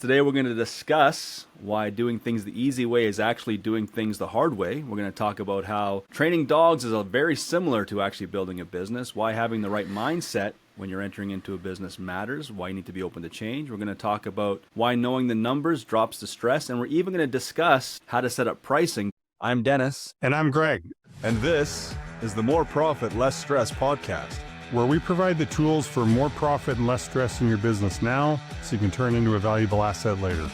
Today we're going to discuss why doing things the easy way is actually doing things the hard way. We're going to talk about how training dogs is very similar to actually building a business, why having the right mindset when you're entering into a business matters, why you need to be open to change. We're going to talk about why knowing the numbers drops the stress, and we're even going to discuss how to set up pricing. I'm Dennis. And I'm Greg. And this is the More Profit, Less Stress podcast, where we provide the tools for more profit and less stress in your business now so you can turn into a valuable asset later.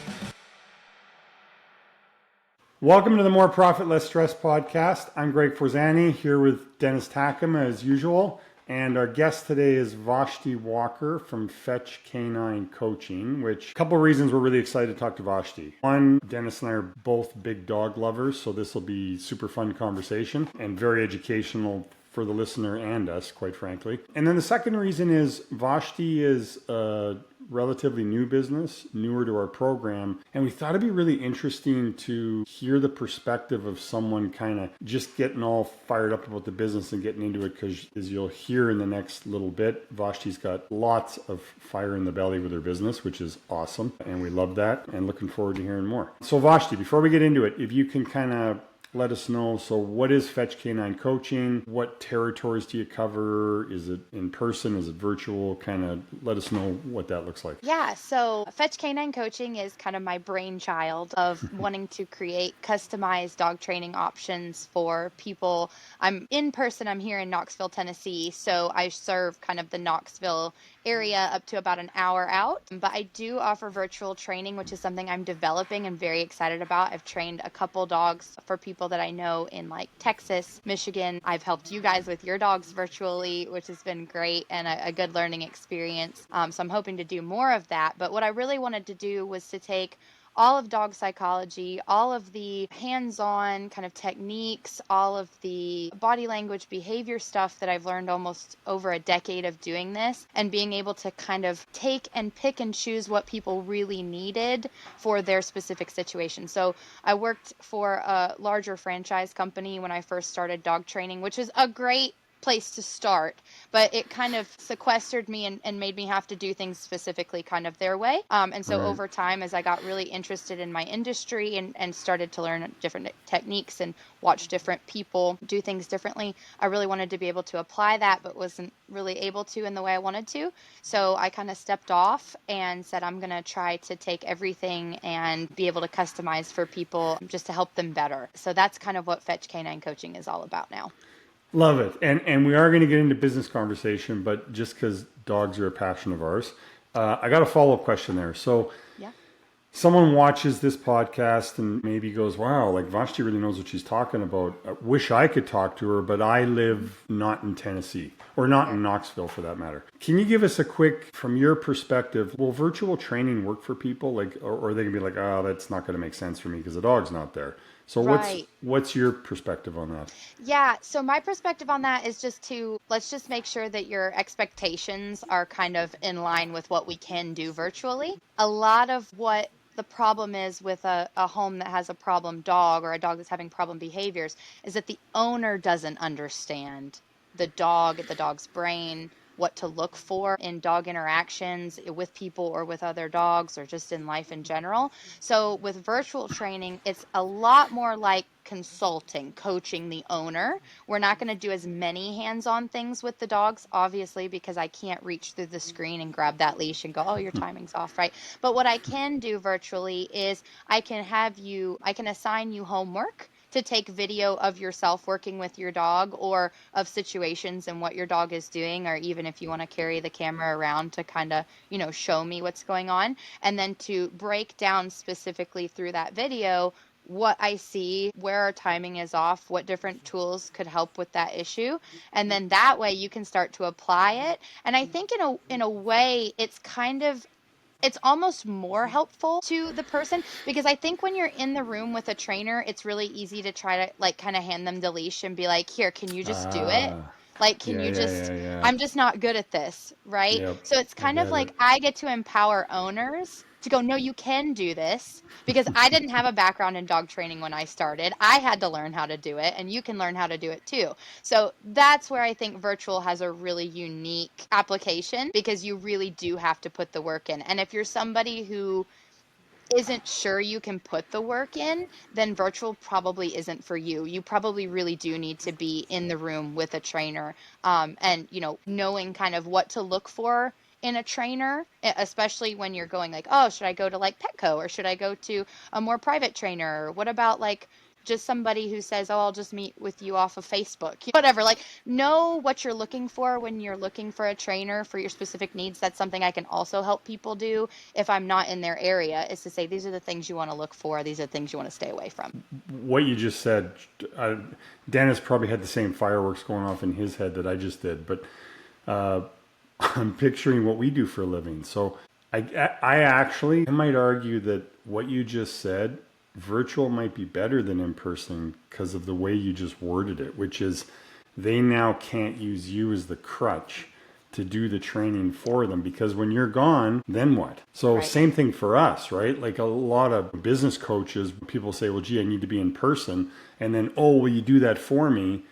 Welcome to the More Profit, Less Stress podcast. I'm Greg Forzani here with Dennis Takema as usual. And our guest today is Vashti Walker from Fetch Canine Coaching, which a couple of reasons we're really excited to talk to Vashti. One, Dennis and I are both big dog lovers, so this will be super fun conversation and very educational for the listener and us, quite frankly. And then the second reason is Vashti is a relatively new business, newer to our program, and we thought it'd be really interesting to hear the perspective of someone kind of just getting all fired up about the business and getting into it, because as you'll hear in the next little bit, Vashti's got lots of fire in the belly with her business, which is awesome, and we love that and looking forward to hearing more. So Vashti, before we get into it, if you can kind of let us know, so what is Fetch Canine Coaching? What territories do you cover? Is it in person? Is it virtual? Kind of let us know what that looks like. Yeah, so Fetch Canine Coaching is kind of my brainchild of wanting to create customized dog training options for people. I'm in person, I'm here in Knoxville, Tennessee, so I serve kind of the Knoxville area up to about an hour out, but I do offer virtual training, which is something I'm developing and very excited about. I've trained a couple dogs for people that I know in like Texas, Michigan. I've helped you guys with your dogs virtually, which has been great and a good learning experience. So I'm hoping to do more of that. But what I really wanted to do was to take all of dog psychology, all of the hands-on kind of techniques, all of the body language behavior stuff that I've learned almost over a decade of doing this, and being able to kind of take and pick and choose what people really needed for their specific situation. So I worked for a larger franchise company when I first started dog training, which is a great place to start, but it kind of sequestered me and made me have to do things specifically kind of their way. And so over time, as I got really interested in my industry and started to learn different techniques and watch different people do things differently, I really wanted to be able to apply that, but wasn't really able to in the way I wanted to. So I kind of stepped off and said, I'm going to try to take everything and be able to customize for people just to help them better. So that's kind of what Fetch Canine Coaching is all about now. Love it. And we are going to get into business conversation, but just because dogs are a passion of ours, I got a follow-up question there. So someone watches this podcast and maybe goes, wow, like Vashti really knows what she's talking about. I wish I could talk to her, but I live not in Tennessee or not in Knoxville for that matter. Can you give us a quick, from your perspective, will virtual training work for people? Like, or they can be like, oh, that's not going to make sense for me because the dog's not there. So what's your perspective on that? Yeah, so my perspective on that is let's just make sure that your expectations are kind of in line with what we can do virtually. A lot of what the problem is with a home that has a problem dog or a dog that's having problem behaviors is that the owner doesn't understand the dog's brain, what to look for in dog interactions with people or with other dogs or just in life in general. So with virtual training, it's a lot more like consulting, coaching the owner. We're not going to do as many hands-on things with the dogs, obviously, because I can't reach through the screen and grab that leash and go, oh, your timing's off, right? But what I can do virtually is I can assign you homework to take video of yourself working with your dog or of situations and what your dog is doing, or even if you want to carry the camera around to kind of, show me what's going on, and then to break down specifically through that video what I see, where our timing is off, what different tools could help with that issue. And then that way you can start to apply it. And I think in a way it's almost more helpful to the person, because I think when you're in the room with a trainer, it's really easy to try to like kind of hand them the leash and be like, here, can you just do it? Like, can you just, I'm just not good at this, right? Yep, so it's kind of like I get to empower owners to go, no, you can do this, because I didn't have a background in dog training when I started. I had to learn how to do it, and you can learn how to do it too. So that's where I think virtual has a really unique application, because you really do have to put the work in. And if you're somebody who isn't sure you can put the work in, then virtual probably isn't for you. You probably really do need to be in the room with a trainer, and knowing kind of what to look for in a trainer, especially when you're going like, oh, should I go to like Petco, or should I go to a more private trainer? Or what about like just somebody who says, oh, I'll just meet with you off of Facebook, whatever. Like, know what you're looking for when you're looking for a trainer for your specific needs. That's something I can also help people do if I'm not in their area, is to say, these are the things you want to look for. These are the things you want to stay away from. What you just said, Dennis probably had the same fireworks going off in his head that I just did, but I'm picturing what we do for a living. So I might argue that what you just said, virtual might be better than in person because of the way you just worded it, which is they now can't use you as the crutch to do the training for them, because when you're gone, then what? So Right. Same thing for us, right? Like a lot of business coaches, people say, well, gee, I need to be in person. And then, oh, will you do that for me?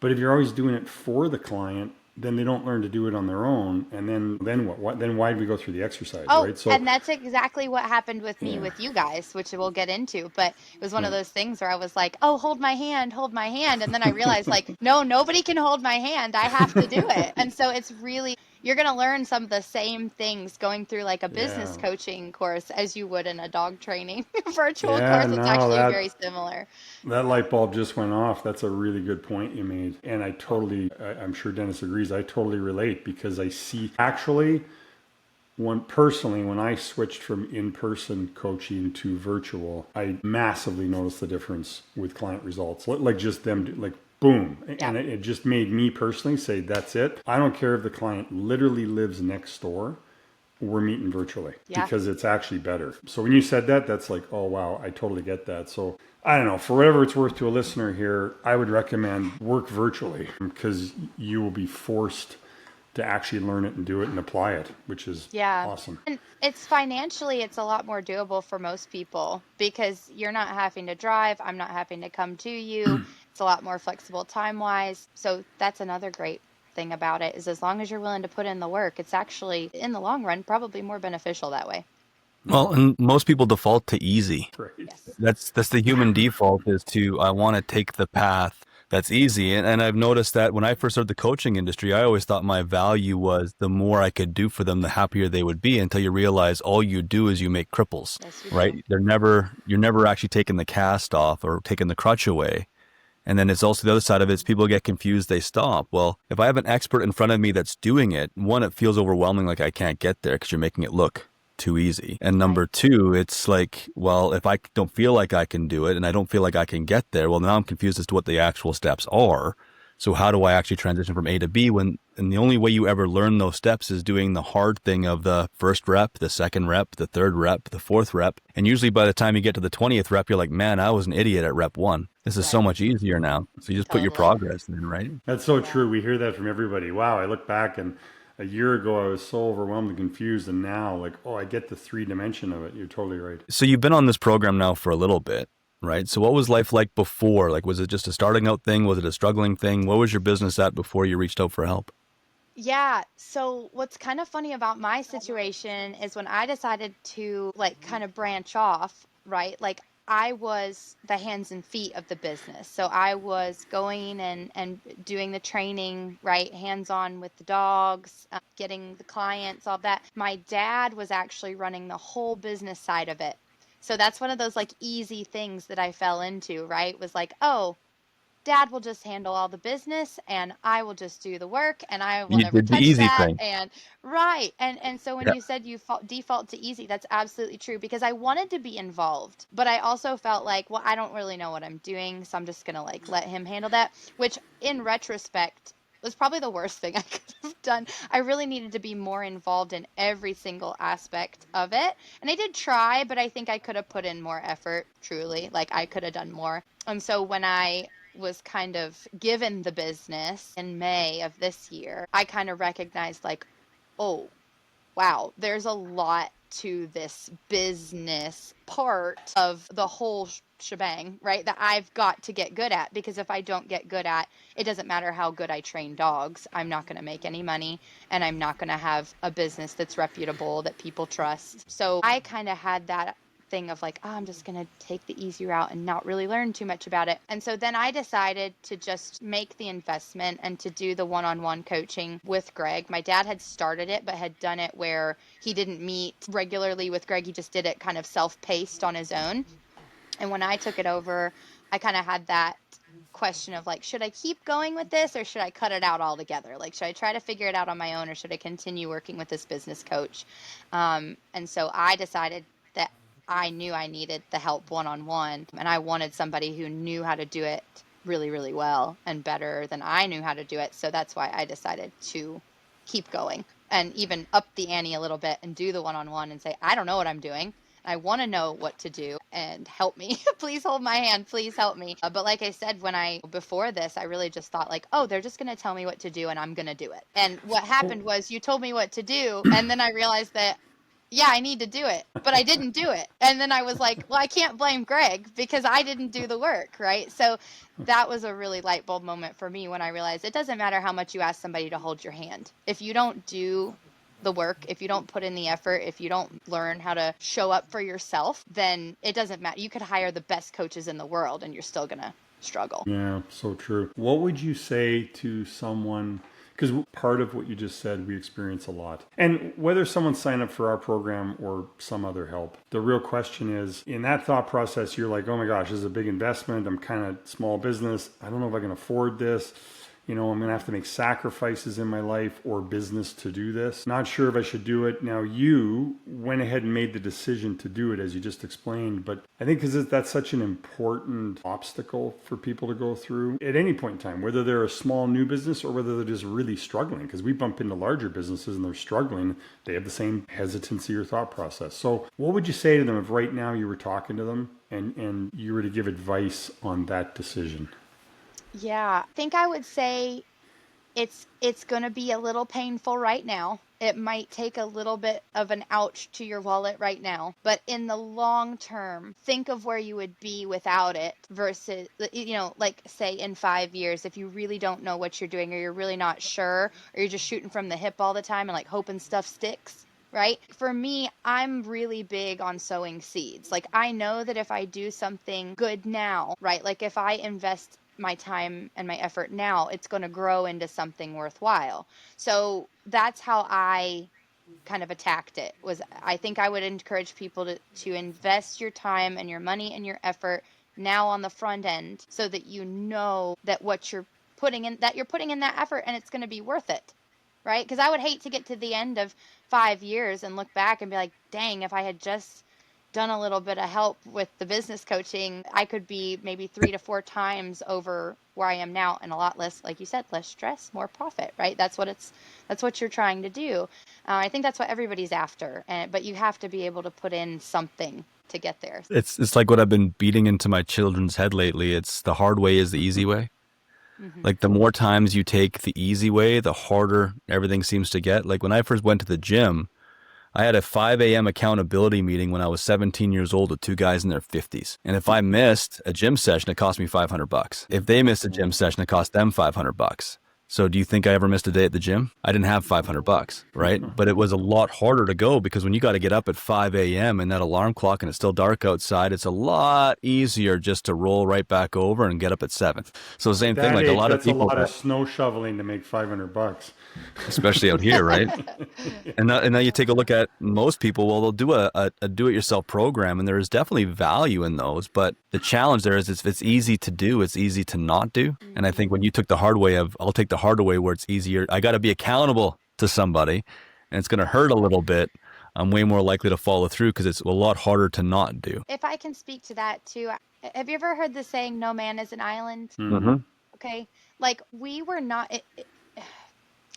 But if you're always doing it for the client, then they don't learn to do it on their own. And then what? Then why did we go through the exercise, Oh, right? So and that's exactly what happened with me yeah, with you guys, which we'll get into. But it was one of yeah. those things where I was like, oh, hold my hand, hold my hand. And then I realized, like, no, nobody can hold my hand. I have to do it. And so it's really, you're going to learn some of the same things going through like a business Yeah. coaching course as you would in a dog training virtual Yeah, course. It's no, actually very similar. that light bulb just went off. That's a really good point you made. And I'm sure Dennis agrees, I totally relate, because I see actually when I switched from in-person coaching to virtual, I massively noticed the difference with client results. Like just them, like boom. Yeah. And it just made me personally say, that's it. I don't care if the client literally lives next door. We're meeting virtually, Yeah. because it's actually better. So when you said that, that's like, oh, wow, I totally get that. So I don't know, for whatever it's worth to a listener here, I would recommend work virtually, because you will be forced to actually learn it and do it and apply it, which is Yeah. awesome. And it's financially, it's a lot more doable for most people because you're not having to drive. I'm not having to come to you. It's a lot more flexible time wise. So that's another great thing about it, is as long as you're willing to put in the work, it's actually in the long run probably more beneficial that way. Well, and most people default to easy. Right. Yes. That's the human default, is to, I want to take the path that's easy. And I've noticed that when I first started the coaching industry, I always thought my value was the more I could do for them, the happier they would be, until you realize all you do is you make cripples, Yes, you right? do. You're never actually taking the cast off or taking the crutch away. And then it's also the other side of it is people get confused, they stop. Well, if I have an expert in front of me that's doing it, one, it feels overwhelming, like I can't get there because you're making it look too easy. And number two, it's like, well, if I don't feel like I can do it and I don't feel like I can get there, well, now I'm confused as to what the actual steps are. So how do I actually transition from A to B and the only way you ever learn those steps is doing the hard thing of the first rep, the second rep, the third rep, the fourth rep. And usually by the time you get to the 20th rep, you're like, man, I was an idiot at rep 1. This is so Right. much easier now. So you just put your Totally. progress in, right? That's so true. We hear that from everybody. Wow, I look back and a year ago I was so overwhelmed and confused, and now like, oh, I get the 3 dimension of it. You're totally right. So you've been on this program now for a little bit, right? So what was life like before? Like, was it just a starting out thing? Was it a struggling thing? What was your business at before you reached out for help? Yeah. So what's kind of funny about my situation is when I decided to like kind of branch off, right? Like I was the hands and feet of the business. So I was going and doing the training, right? Hands on with the dogs, getting the clients, all that. My dad was actually running the whole business side of it. So that's one of those like easy things that I fell into, right? Was like, oh, Dad will just handle all the business and I will just do the work and I will You never did the touch easy that. thing. And right. And so when Yeah. you said you default to easy, that's absolutely true because I wanted to be involved, but I also felt like, well, I don't really know what I'm doing, so I'm just going to like let him handle that, which in retrospect was probably the worst thing I could have done. I really needed to be more involved in every single aspect of it. And I did try, but I think I could have put in more effort, truly. Like I could have done more. And so when I was kind of given the business in May of this year, I kind of recognized like, oh, wow, there's a lot to this business part of the whole shebang, right? That I've got to get good at, because if I don't get good at, it doesn't matter how good I train dogs, I'm not going to make any money and I'm not going to have a business that's reputable that people trust. So I kind of had that thing of like, oh, I'm just going to take the easy route and not really learn too much about it. And so then I decided to just make the investment and to do the one-on-one coaching with Greg. My dad had started it, but had done it where he didn't meet regularly with Greg. He just did it kind of self-paced on his own. And when I took it over, I kind of had that question of like, should I keep going with this or should I cut it out altogether? Like, should I try to figure it out on my own or should I continue working with this business coach? And so I decided that I knew I needed the help one-on-one, and I wanted somebody who knew how to do it really, really well and better than I knew how to do it. So that's why I decided to keep going and even up the ante a little bit and do the one-on-one and say, I don't know what I'm doing. I want to know what to do and help me. Please hold my hand. Please help me. But like I said, before this, I really just thought like, oh, they're just going to tell me what to do and I'm going to do it. And what happened was you told me what to do. And then I realized that, yeah, I need to do it, but I didn't do it. And then I was like, well, I can't blame Greg because I didn't do the work, right? So that was a really light bulb moment for me when I realized it doesn't matter how much you ask somebody to hold your hand. If you don't do the work, if you don't put in the effort, if you don't learn how to show up for yourself, then it doesn't matter. You could hire the best coaches in the world and you're still going to struggle. Yeah, so true. What would you say to someone? Because part of what you just said, we experience a lot. And whether someone signed up for our program or some other help, the real question is, in that thought process, you're like, oh my gosh, this is a big investment. I'm kind of small business. I don't know if I can afford this. I'm going to have to make sacrifices in my life or business to do this. Not sure if I should do it. Now, you went ahead and made the decision to do it, as you just explained. But I think because that's such an important obstacle for people to go through at any point in time, whether they're a small new business or whether they're just really struggling. Because we bump into larger businesses and they're struggling. They have the same hesitancy or thought process. So what would you say to them if right now you were talking to them and you were to give advice on that decision? Yeah, I think I would say it's going to be a little painful right now. It might take a little bit of an ouch to your wallet right now, but in the long term, think of where you would be without it versus, like say in 5 years, if you really don't know what you're doing or you're really not sure, or you're just shooting from the hip all the time and like hoping stuff sticks. Right? For me, I'm really big on sowing seeds. Like I know that if I do something good now, right? Like if I invest my time and my effort now, it's going to grow into something worthwhile. So that's how I kind of attacked it. I think I would encourage people to invest your time and your money and your effort now on the front end so that you know that you're putting in that effort and it's going to be worth it. Right? Because I would hate to get to the end of 5 years and look back and be like, dang, if I had just done a little bit of help with the business coaching, I could be maybe 3 to 4 times over where I am now and a lot less, like you said, less stress, more profit, right? That's what you're trying to do. I think that's what everybody's after. But you have to be able to put in something to get there. It's like what I've been beating into my children's head lately. It's the hard way is the easy way. Mm-hmm. Like the more times you take the easy way, the harder everything seems to get. Like when I first went to the gym, I had a 5 a.m. accountability meeting when I was 17 years old with 2 guys in their 50s. And if I missed a gym session, it cost me $500. If they missed a gym session, it cost them $500. So do you think I ever missed a day at the gym? I didn't have $500, right? But it was a lot harder to go because when you got to get up at 5 a.m. and that alarm clock and it's still dark outside, it's a lot easier just to roll right back over and get up at 7. So same thing, like a lot of people. That's a lot of snow shoveling to make $500. Especially out here, right? And now you take a look at most people, well, they'll do a do-it-yourself program, and there is definitely value in those. But the challenge there is if it's easy to do, it's easy to not do. And I think when you took the hard way I'll take the harder way where it's easier. I got to be accountable to somebody, and it's going to hurt a little bit. I'm way more likely to follow through because it's a lot harder to not do. If I can speak to that too, have you ever heard the saying, no man is an island? Mm-hmm. Okay. Like we were not...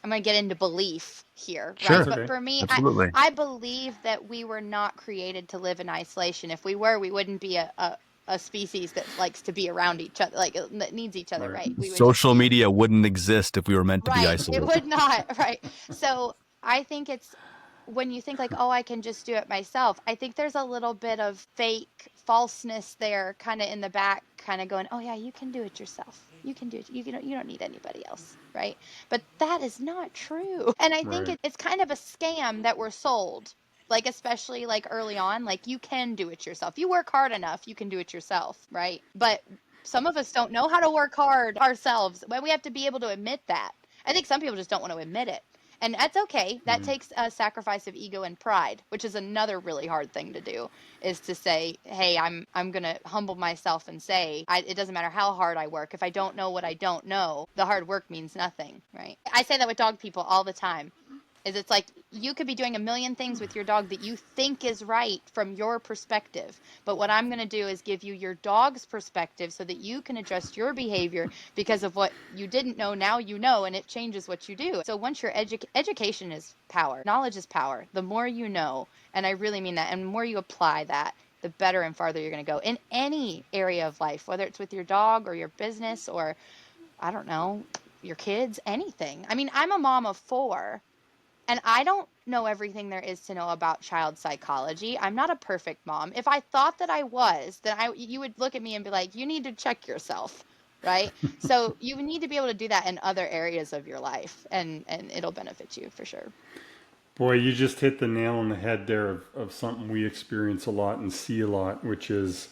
I'm going to get into belief here, right? Sure. But for me, I believe that we were not created to live in isolation. If we were, we wouldn't be a species that likes to be around each other, like that needs each other, right? Social media wouldn't exist if we were meant to be isolated. It would not, right? So I think it's when you think like, oh, I can just do it myself. I think there's a little bit of fake falseness there, kind of in the back, kind of going, oh yeah, you can do it yourself. You can do it. You don't need anybody else, right? But that is not true. And I think it's kind of a scam that we're sold, Like, especially like early on, like you can do it yourself. You work hard enough, you can do it yourself, right? But some of us don't know how to work hard ourselves. Well, we have to be able to admit that. I think some people just don't want to admit it. And that's okay. That takes a sacrifice of ego and pride, which is another really hard thing to do, is to say, hey, I'm going to humble myself and say, it doesn't matter how hard I work. If I don't know what I don't know, the hard work means nothing, right? I say that with dog people all the time. It's like you could be doing a million things with your dog that you think is right from your perspective. But what I'm going to do is give you your dog's perspective so that you can adjust your behavior because of what you didn't know. Now you know, and it changes what you do. So once your education is power, knowledge is power. The more you know, and I really mean that, and the more you apply that, the better and farther you're going to go in any area of life, whether it's with your dog or your business or, I don't know, your kids, anything. I mean, I'm a mom of 4. And I don't know everything there is to know about child psychology. I'm not a perfect mom. If I thought that I was, then you would look at me and be like, you need to check yourself, right? So you need to be able to do that in other areas of your life, and it'll benefit you for sure. Boy, you just hit the nail on the head there of something we experience a lot and see a lot, which is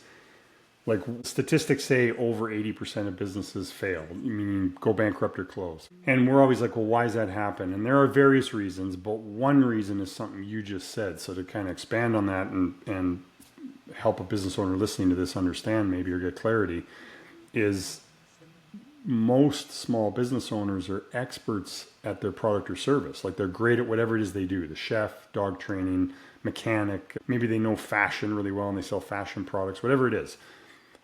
like statistics say over 80% of businesses fail, meaning go bankrupt or close. And we're always like, well, why does that happen? And there are various reasons, but one reason is something you just said. So to kind of expand on that and help a business owner listening to this understand maybe or get clarity is most small business owners are experts at their product or service. Like they're great at whatever it is they do, the chef, dog training, mechanic, maybe they know fashion really well and they sell fashion products, whatever it is.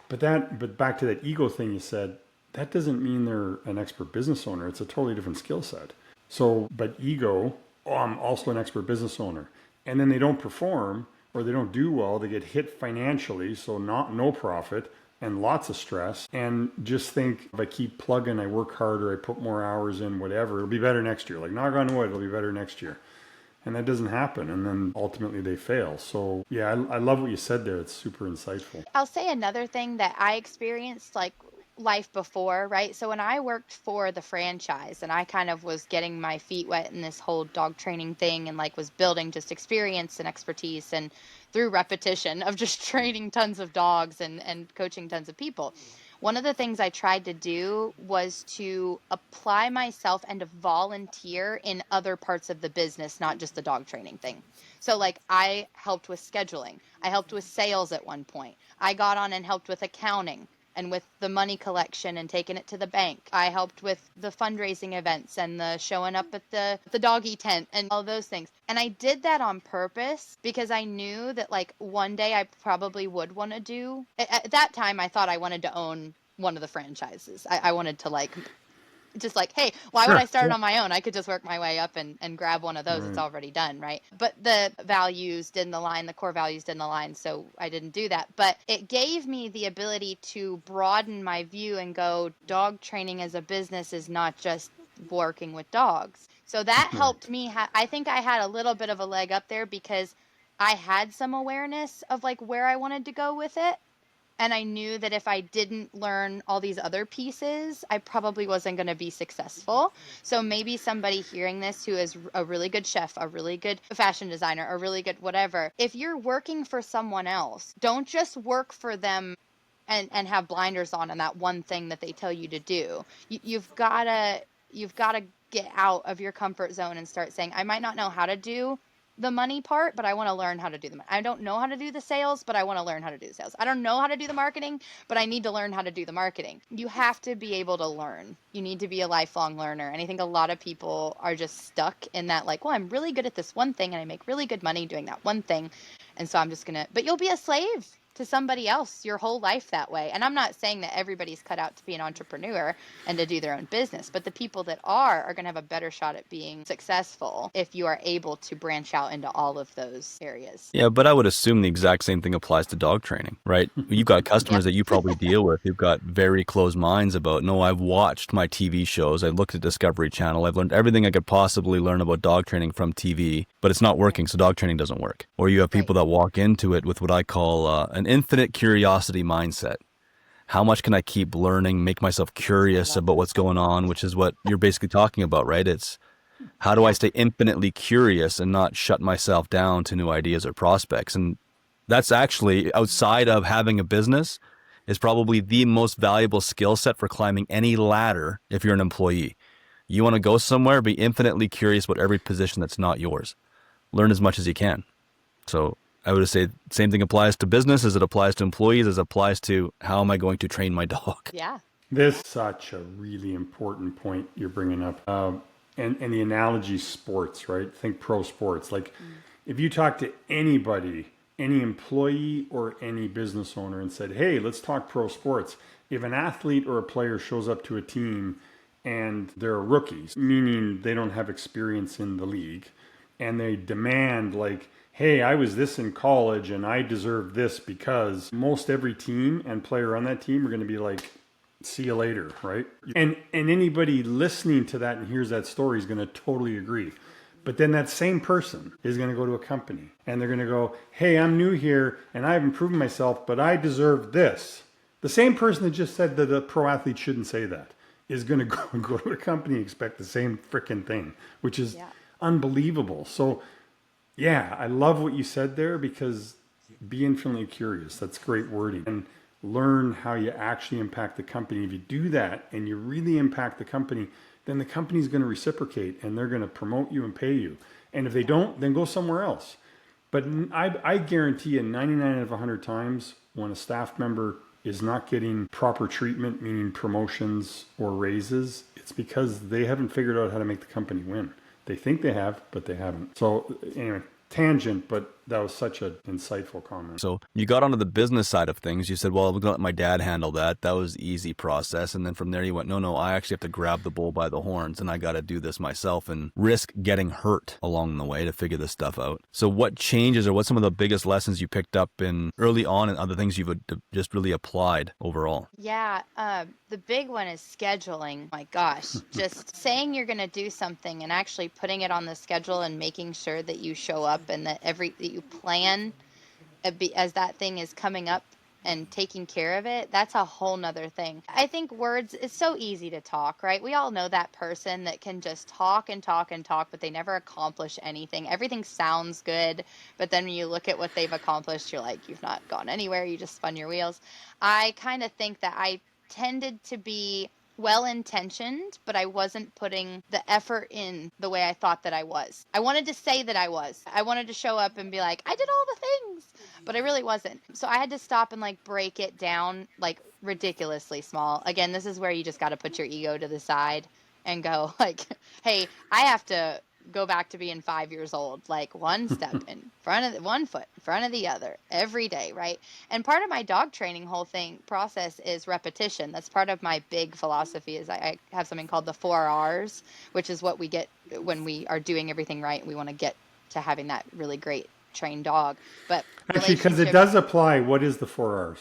But back to that ego thing you said, that doesn't mean they're an expert business owner. It's a totally different skill set. So, but ego, oh, I'm also an expert business owner. And then they don't perform or they don't do well. They get hit financially, so no profit and lots of stress. And just think, if I keep plugging, I work harder, I put more hours in, whatever, it'll be better next year. Like knock on wood, it'll be better next year. And that doesn't happen. And then ultimately they fail. So yeah, I love what you said there. It's super insightful. I'll say another thing that I experienced like life before, right? So when I worked for the franchise and I kind of was getting my feet wet in this whole dog training thing and like was building just experience and expertise and through repetition of just training tons of dogs and coaching tons of people. One of the things I tried to do was to apply myself and to volunteer in other parts of the business, not just the dog training thing. So like I helped with scheduling. I helped with sales at one point. I got on and helped with accounting and with the money collection and taking it to the bank. I helped with the fundraising events and the showing up at the doggy tent and all those things. And I did that on purpose because I knew that like one day I probably would want to do. At that time, I thought I wanted to own one of the franchises. I wanted to like just like, hey, why would I start it on my own? I could just work my way up and grab one of those. It's already done, right? But the values didn't align, the core values didn't align, so I didn't do that. But it gave me the ability to broaden my view and go, dog training as a business is not just working with dogs. So that helped me. I think I had a little bit of a leg up there because I had some awareness of like where I wanted to go with it. And I knew that if I didn't learn all these other pieces, I probably wasn't going to be successful. So maybe somebody hearing this who is a really good chef, a really good fashion designer, a really good whatever, if you're working for someone else, don't just work for them and have blinders on that one thing that they tell you to do. You've got to get out of your comfort zone and start saying, I might not know how to do the money part, but I want to learn how to do them. I don't know how to do the sales, but I want to learn how to do the sales. I don't know how to do the marketing, but I need to learn how to do the marketing. You have to be able to learn. You need to be a lifelong learner. And I think a lot of people are just stuck in that like, well, I'm really good at this one thing and I make really good money doing that one thing. And so I'm just going to, but you'll be a slave to somebody else your whole life that way. And I'm not saying that everybody's cut out to be an entrepreneur and to do their own business, but the people that are going to have a better shot at being successful if you are able to branch out into all of those areas. Yeah, but I would assume the exact same thing applies to dog training, right? You've got customers that you probably deal with who've got very closed minds about, no, I've watched my TV shows, I've looked at Discovery Channel, I've learned everything I could possibly learn about dog training from TV, but it's not working, so dog training doesn't work. Or you have people that walk into it with what I call an infinite curiosity mindset. How much can I keep learning, make myself curious about what's going on, which is what you're basically talking about, right? It's how do I stay infinitely curious and not shut myself down to new ideas or prospects? And that's actually, outside of having a business, is probably the most valuable skill set for climbing any ladder if you're an employee. You want to go somewhere, be infinitely curious about every position that's not yours. Learn as much as you can. So I would say same thing applies to business as it applies to employees, as it applies to how am I going to train my dog? Yeah. This is such a really important point you're bringing up. And the analogy sports, right? Think pro sports. Like if you talk to anybody, any employee or any business owner and said, hey, let's talk pro sports. If an athlete or a player shows up to a team and they're rookies, meaning they don't have experience in the league, and they demand like, hey, I was this in college and I deserve this, because most every team and player on that team are going to be like, see you later, right? And anybody listening to that and hears that story is going to totally agree. But then that same person is going to go to a company and they're going to go, hey, I'm new here and I haven't proven myself, but I deserve this. The same person that just said that a pro athlete shouldn't say that is going to go to a company and expect the same freaking thing, which is unbelievable. So yeah, I love what you said there, because be infinitely curious. That's great wording. And learn how you actually impact the company. If you do that and you really impact the company, then the company's going to reciprocate and they're going to promote you and pay you. And if they don't, then go somewhere else. But I guarantee you 99 out of 100 times when a staff member is not getting proper treatment, meaning promotions or raises, it's because they haven't figured out how to make the company win. They think they have, but they haven't. So anyway, tangent, but that was such an insightful comment. So you got onto the business side of things. You said, well, I'm going to let my dad handle that. That was easy process. And then from there you went, no, I actually have to grab the bull by the horns and I got to do this myself and risk getting hurt along the way to figure this stuff out. So what changes, or what's some of the biggest lessons you picked up in early on and other things you've just really applied overall? Yeah, the big one is scheduling. My gosh, just saying you're going to do something and actually putting it on the schedule and making sure that you show up and that that you plan as that thing is coming up and taking care of it. That's a whole nother thing. I think words, it's so easy to talk, right? We all know that person that can just talk and talk and talk, but they never accomplish anything. Everything sounds good, but then when you look at what they've accomplished, you're like, you've not gone anywhere. You just spun your wheels. I kind of think that I tended to be well-intentioned, but I wasn't putting the effort in the way I thought that I was. I wanted to say that I was. I wanted to show up and be like, I did all the things, but I really wasn't. So I had to stop and like break it down like ridiculously small. Again, this is where you just got to put your ego to the side and go like, hey, I have to go back to being 5 years old, like one step in front of one foot in front of the other every day, right? And part of my dog training whole thing process is repetition. That's part of my big philosophy. Is I have something called the 4 R's, which is what we get when we are doing everything right. We want to get to having that really great trained dog. But actually, because it does apply, what is the 4 R's?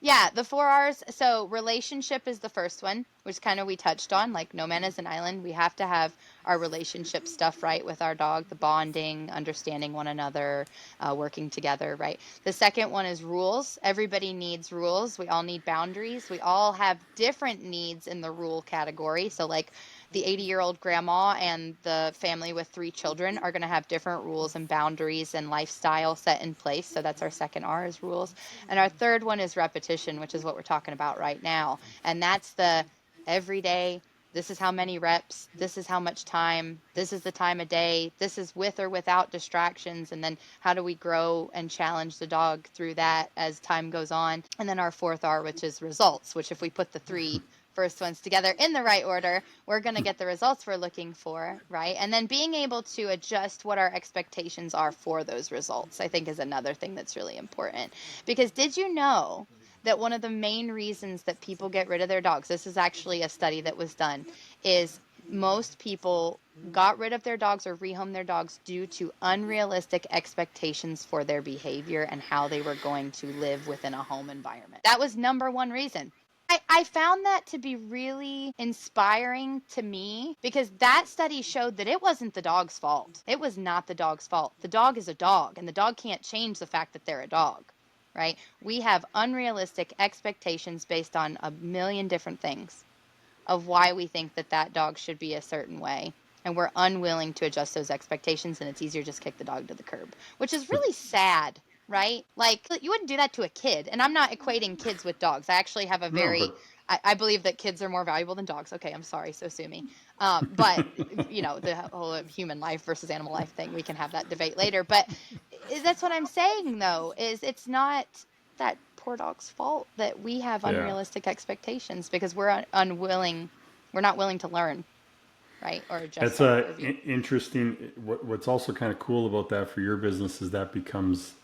Yeah, the 4 R's. So relationship is the first one, which kind of we touched on. Like no man is an island. We have to have our relationship stuff right with our dog, the bonding, understanding one another, working together, right? The second one is rules. Everybody needs rules. We all need boundaries. We all have different needs in the rule category. So like the 80-year-old grandma and the family with 3 children are going to have different rules and boundaries and lifestyle set in place. So that's our second R is rules. And our third one is repetition, which is what we're talking about right now. And that's the everyday, this is how many reps, this is how much time, this is the time of day, this is with or without distractions. And then how do we grow and challenge the dog through that as time goes on? And then our fourth R, which is results, which if we put the 3 first ones together in the right order, we're going to get the results we're looking for, right? And then being able to adjust what our expectations are for those results, I think is another thing that's really important. Because did you know that one of the main reasons that people get rid of their dogs, this is actually a study that was done, is most people got rid of their dogs or rehomed their dogs due to unrealistic expectations for their behavior and how they were going to live within a home environment. That was number one reason. I found that to be really inspiring to me, because that study showed that it wasn't the dog's fault. It was not the dog's fault. The dog is a dog, and the dog can't change the fact that they're a dog, right? We have unrealistic expectations based on a million different things of why we think that that dog should be a certain way. and we're unwilling to adjust those expectations, and it's easier to just kick the dog to the curb, which is really sad, right? Like, you wouldn't do that to a kid. And I'm not equating kids with dogs. I actually have a No, very, but I believe that kids are more valuable than dogs. Okay, I'm sorry, so sue me. But, the whole human life versus animal life thing, we can have that debate later. But that's what I'm saying, though, is it's not that poor dog's fault that we have yeah. unrealistic expectations because we're unwilling, we're not willing to learn, right? Or adjust That's our view. interesting. What's also kind of cool about that for your business is that becomes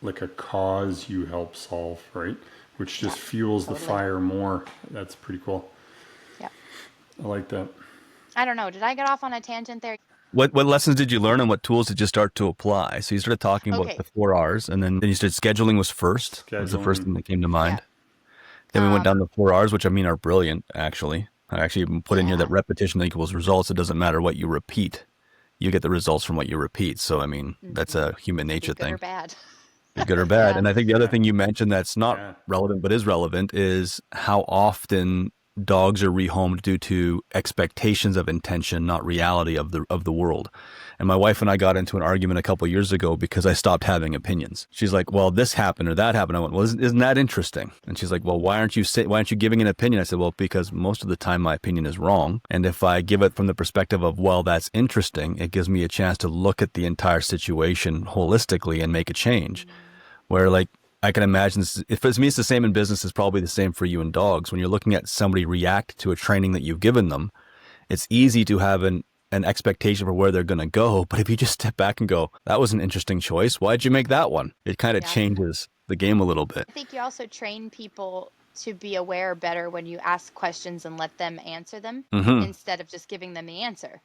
like a cause you help solve, right? Which just Yeah, fuels the totally. fire more. That's pretty cool. Yeah. I like that. I don't know. Did I get off on a tangent there? What lessons did you learn and what tools did you start to apply? So you started talking about Okay. the 4 R's, and then you said scheduling was first. That was the first Scheduling. thing that came to Yeah. mind. Then we went down the 4 R's, which I mean are brilliant, actually. I actually even put in here Yeah. that repetition equals results. It doesn't matter what you repeat. You get the results from what you repeat. So, I mean, that's a human So be nature good or thing. bad. Be good or bad. Yeah. And I think the other Yeah. thing you mentioned that's not Yeah. relevant but is relevant is how often dogs are rehomed due to expectations of intention, not reality of the world. And my wife and I got into an argument a couple of years ago because I stopped having opinions. She's like, "Well, this happened or that happened." I went, "Well, isn't that interesting?" And she's like, "Well, why aren't you giving an opinion?" I said, "Well, because most of the time my opinion is wrong, and if I give it from the perspective of, well, that's interesting, it gives me a chance to look at the entire situation holistically and make a change." Where, like, I can imagine, if it's me, it's the same in business. It's probably the same for you in dogs. When you're looking at somebody react to a training that you've given them, it's easy to have an expectation for where they're going to go. But if you just step back and go, that was an interesting choice. Why'd you make that one? It kind of Yeah. changes the game a little bit. I think you also train people to be aware better when you ask questions and let them answer them instead of just giving them the answer,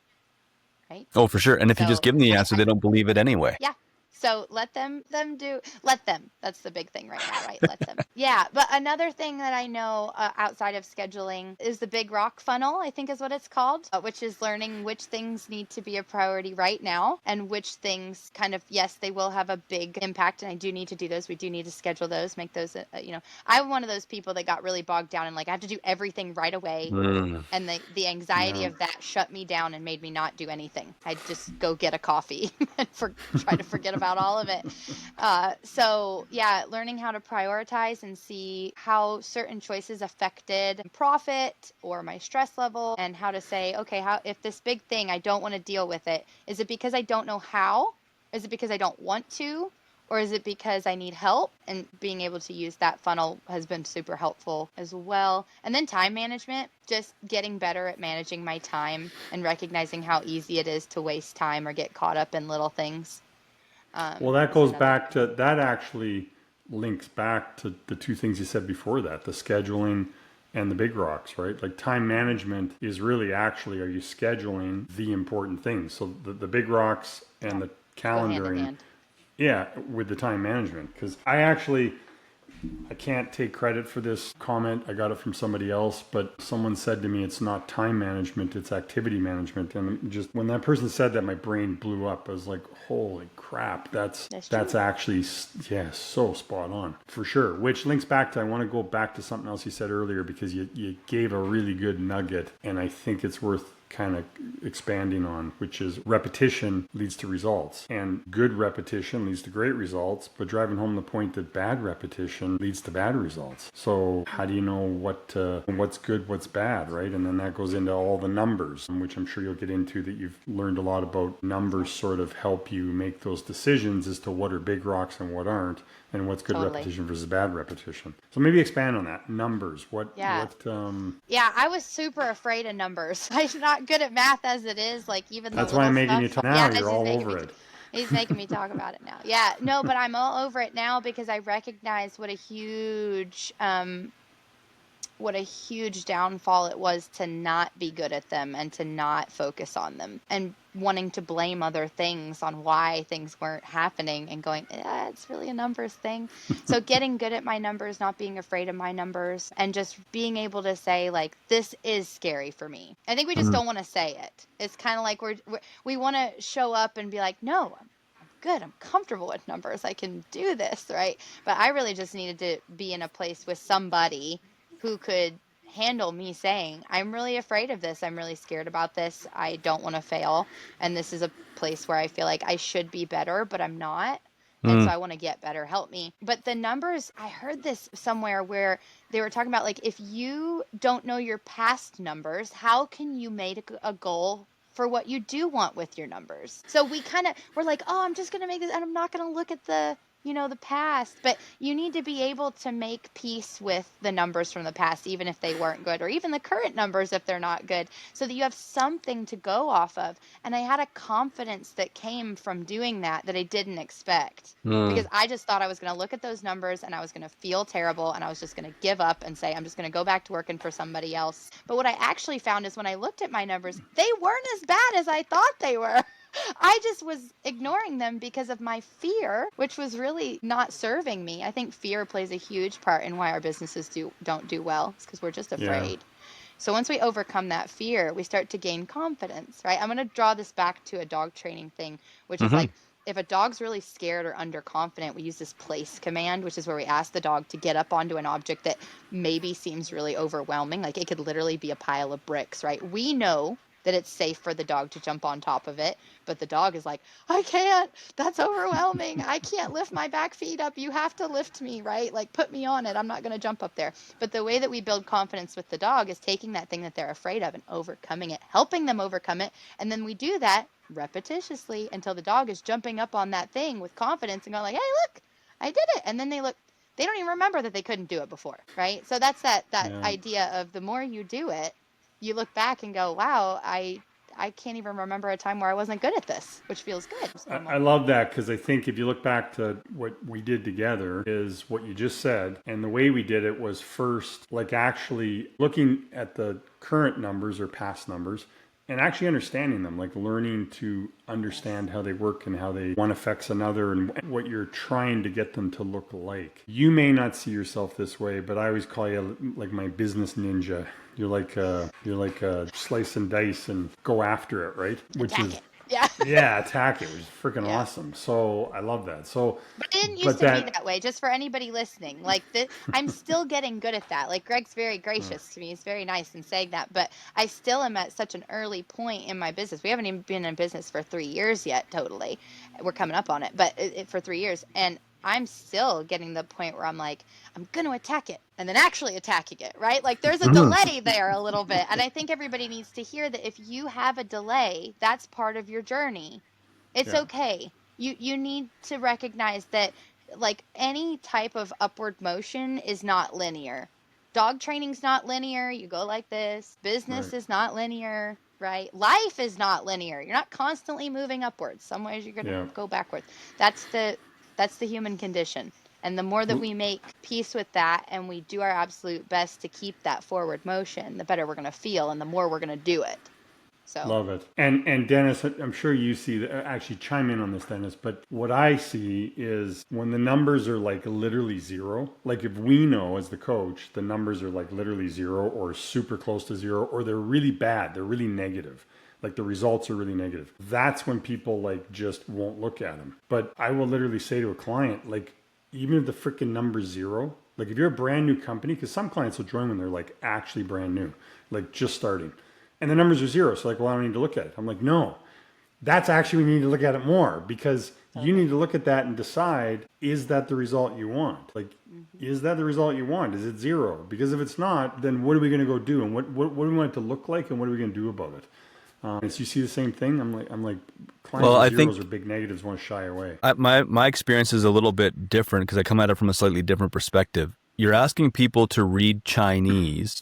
right? Oh, for sure. And if you just So give them the answer, they don't believe it anyway. yeah. So let them. That's the big thing right now, right? Let them. Yeah. But another thing that I know outside of scheduling is the big rock funnel, I think is what it's called, which is learning which things need to be a priority right now and which things kind of, yes, they will have a big impact. And I do need to do those. We do need to schedule those, make those, I'm one of those people that got really bogged down and like, I have to do everything right away. And the anxiety of that shut me down and made me not do anything. I'd just go get a coffee and try to forget about all of it. So yeah, learning how to prioritize and see how certain choices affected profit or my stress level, and how to say, okay, if this big thing, I don't want to deal with it. Is it because I don't know how? Is it because I don't want to? Or is it because I need help? And being able to use that funnel has been super helpful as well. And then time management, just getting better at managing my time and recognizing how easy it is to waste time or get caught up in little things. Well, that is goes another back thing. to, that actually links back to the two things you said before that, the scheduling and the big rocks, right? Like time management is really actually, are you scheduling the important things? So the big rocks and the Go hand in calendaring, hand. yeah, with the time management. Because I can't take credit for this comment. I got it from somebody else, but someone said to me, it's not time management, it's activity management. And just when that person said that, my brain blew up. I was like, holy crap, that's true. actually, yeah, so spot on for sure. Which links back to, I want to go back to something else you said earlier, because you gave a really good nugget, and I think it's worth kind of expanding on, which is repetition leads to results, and good repetition leads to great results, but driving home the point that bad repetition leads to bad results. So how do you know what's good, what's bad, right? And then that goes into all the numbers, which I'm sure you'll get into, that you've learned a lot about. Numbers sort of help you make those decisions as to what are big rocks and what aren't, and what's good repetition versus bad repetition. So maybe expand on that. Numbers. Yeah, I was super afraid of numbers. I'm not good at math as it is, like even the that's why little I'm making you stuff. talk now. Yeah, You're all over it. He's making me talk about it now. Yeah, no, but I'm all over it now because I recognize what a huge downfall it was to not be good at them and to not focus on them, and wanting to blame other things on why things weren't happening and going, it's really a numbers thing. So getting good at my numbers, not being afraid of my numbers, and just being able to say, like, this is scary for me. I think we just don't want to say it. It's kind of like we want to show up and be like, no, I'm good. I'm comfortable with numbers. I can do this, right? But I really just needed to be in a place with somebody who could handle me saying, I'm really afraid of this. I'm really scared about this. I don't want to fail. And this is a place where I feel like I should be better, but I'm not. And so I want to get better. Help me. But the numbers, I heard this somewhere where they were talking about, like, if you don't know your past numbers, how can you make a goal for what you do want with your numbers? So we're like, oh, I'm just going to make this, and I'm not going to look at the past. But you need to be able to make peace with the numbers from the past, even if they weren't good, or even the current numbers if they're not good, so that you have something to go off of. And I had a confidence that came from doing that I didn't expect, because I just thought I was going to look at those numbers and I was going to feel terrible, and I was just going to give up and say, I'm just going to go back to working for somebody else. But what I actually found is when I looked at my numbers, they weren't as bad as I thought they were. I just was ignoring them because of my fear, which was really not serving me. I think fear plays a huge part in why our businesses don't do well. It's because we're just afraid. Yeah. So once we overcome that fear, we start to gain confidence, right? I'm going to draw this back to a dog training thing, which is like, if a dog's really scared or underconfident, we use this place command, which is where we ask the dog to get up onto an object that maybe seems really overwhelming. Like, it could literally be a pile of bricks, right? We know that it's safe for the dog to jump on top of it, but the dog is like, I can't, that's overwhelming. I can't lift my back feet up. You have to lift me, right? Like, put me on it. I'm not going to jump up there. But the way that we build confidence with the dog is taking that thing that they're afraid of and overcoming it, helping them overcome it. And then we do that repetitiously until the dog is jumping up on that thing with confidence and going like, hey, look, I did it. And then they don't even remember that they couldn't do it before, right? So that's that idea of, the more you do it, you look back and go, wow, I can't even remember a time where I wasn't good at this, which feels good. I love that, because I think if you look back to what we did together is what you just said. And the way we did it was first, like, actually looking at the current numbers or past numbers and actually understanding them, like learning to understand how they work and how one affects another and what you're trying to get them to look like. You may not see yourself this way, but I always call you like my business ninja. You're like a slice and dice and go after it, right? Attack it. It was freaking awesome. So I love that. So, but it didn't used to be that way. Just for anybody listening, like, I'm still getting good at that. Like, Greg's very gracious to me. He's very nice in saying that. But I still am at such an early point in my business. We haven't even been in business for 3 years yet. Totally, we're coming up on it, but for 3 years, and I'm still getting the point where I'm like, I'm going to attack it and then actually attacking it, right? Like, there's a delay there a little bit. And I think everybody needs to hear that if you have a delay, that's part of your journey. It's okay. You need to recognize that, like, any type of upward motion is not linear. Dog training's not linear. You go like this. Business is not linear, right? Life is not linear. You're not constantly moving upwards. Some ways you're going to go backwards. That's the human condition. And the more that we make peace with that and we do our absolute best to keep that forward motion, the better we're going to feel and the more we're going to do it. So love it. And Dennis, I'm sure you see that. Actually, chime in on this, Dennis. But what I see is when the numbers are like literally zero, like if we know as the coach, the numbers are like literally zero or super close to zero, or they're really bad, they're really negative. Like the results are really negative. That's when people like just won't look at them. But I will literally say to a client, like, even if the freaking number's zero, like if you're a brand new company, because some clients will join when they're like actually brand new, like just starting, and the numbers are zero. So like, well, I don't need to look at it. I'm like, no, that's actually, we need to look at it more, because you need to look at that and decide, is that the result you want? Like, is that the result you want? Is it zero? Because if it's not, then what are we going to go do? And what do we want it to look like? And what are we going to do about it? So you see the same thing? I'm like, clients with zeros or big negatives want to shy away. My experience is a little bit different because I come at it from a slightly different perspective. You're asking people to read Chinese,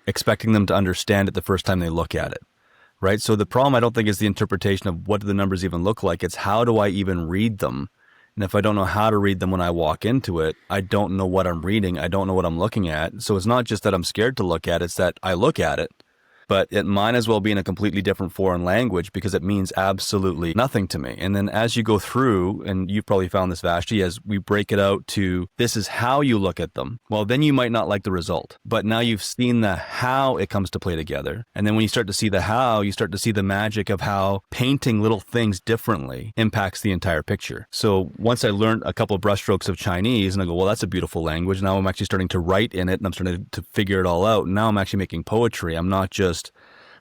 expecting them to understand it the first time they look at it, right? So the problem, I don't think, is the interpretation of what do the numbers even look like. It's how do I even read them? And if I don't know how to read them when I walk into it, I don't know what I'm reading. I don't know what I'm looking at. So it's not just that I'm scared to look at it, it's that I look at it, but it might as well be in a completely different foreign language because it means absolutely nothing to me. And then as you go through, and you've probably found this, Vashti, as we break it out to this is how you look at them, well, then you might not like the result. But now you've seen the how it comes to play together. And then when you start to see the how, you start to see the magic of how painting little things differently impacts the entire picture. So once I learned a couple of brushstrokes of Chinese, and I go, well, that's a beautiful language. Now I'm actually starting to write in it, and I'm starting to figure it all out. And now I'm actually making poetry. I'm not just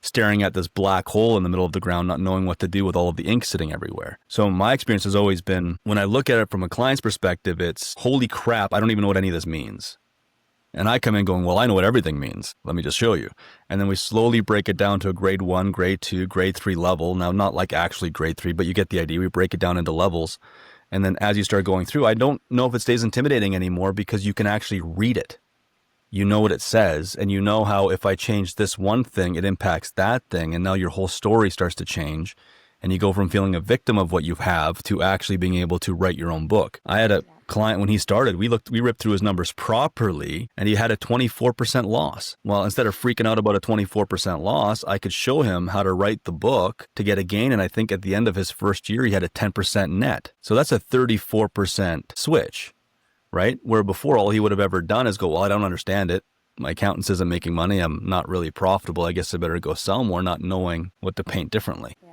staring at this black hole in the middle of the ground, not knowing what to do with all of the ink sitting everywhere. So my experience has always been, when I look at it from a client's perspective, it's, holy crap, I don't even know what any of this means. And I come in going, well, I know what everything means. Let me just show you. And then we slowly break it down to a grade 1, grade 2, grade 3 level. Now, not like actually grade 3, but you get the idea. We break it down into levels. And then as you start going through, I don't know if it stays intimidating anymore because you can actually read it. You know what it says, and you know how if I change this one thing, it impacts that thing. And now your whole story starts to change. And you go from feeling a victim of what you have to actually being able to write your own book. I had a client when he started, we ripped through his numbers properly, and he had a 24% loss. Well, instead of freaking out about a 24% loss, I could show him how to write the book to get a gain. And I think at the end of his first year, he had a 10% net. So that's a 34% switch, right? Where before all he would have ever done is go, well, I don't understand it. My accountant says I'm making money. I'm not really profitable. I guess I better go sell more, not knowing what to paint differently. Yeah.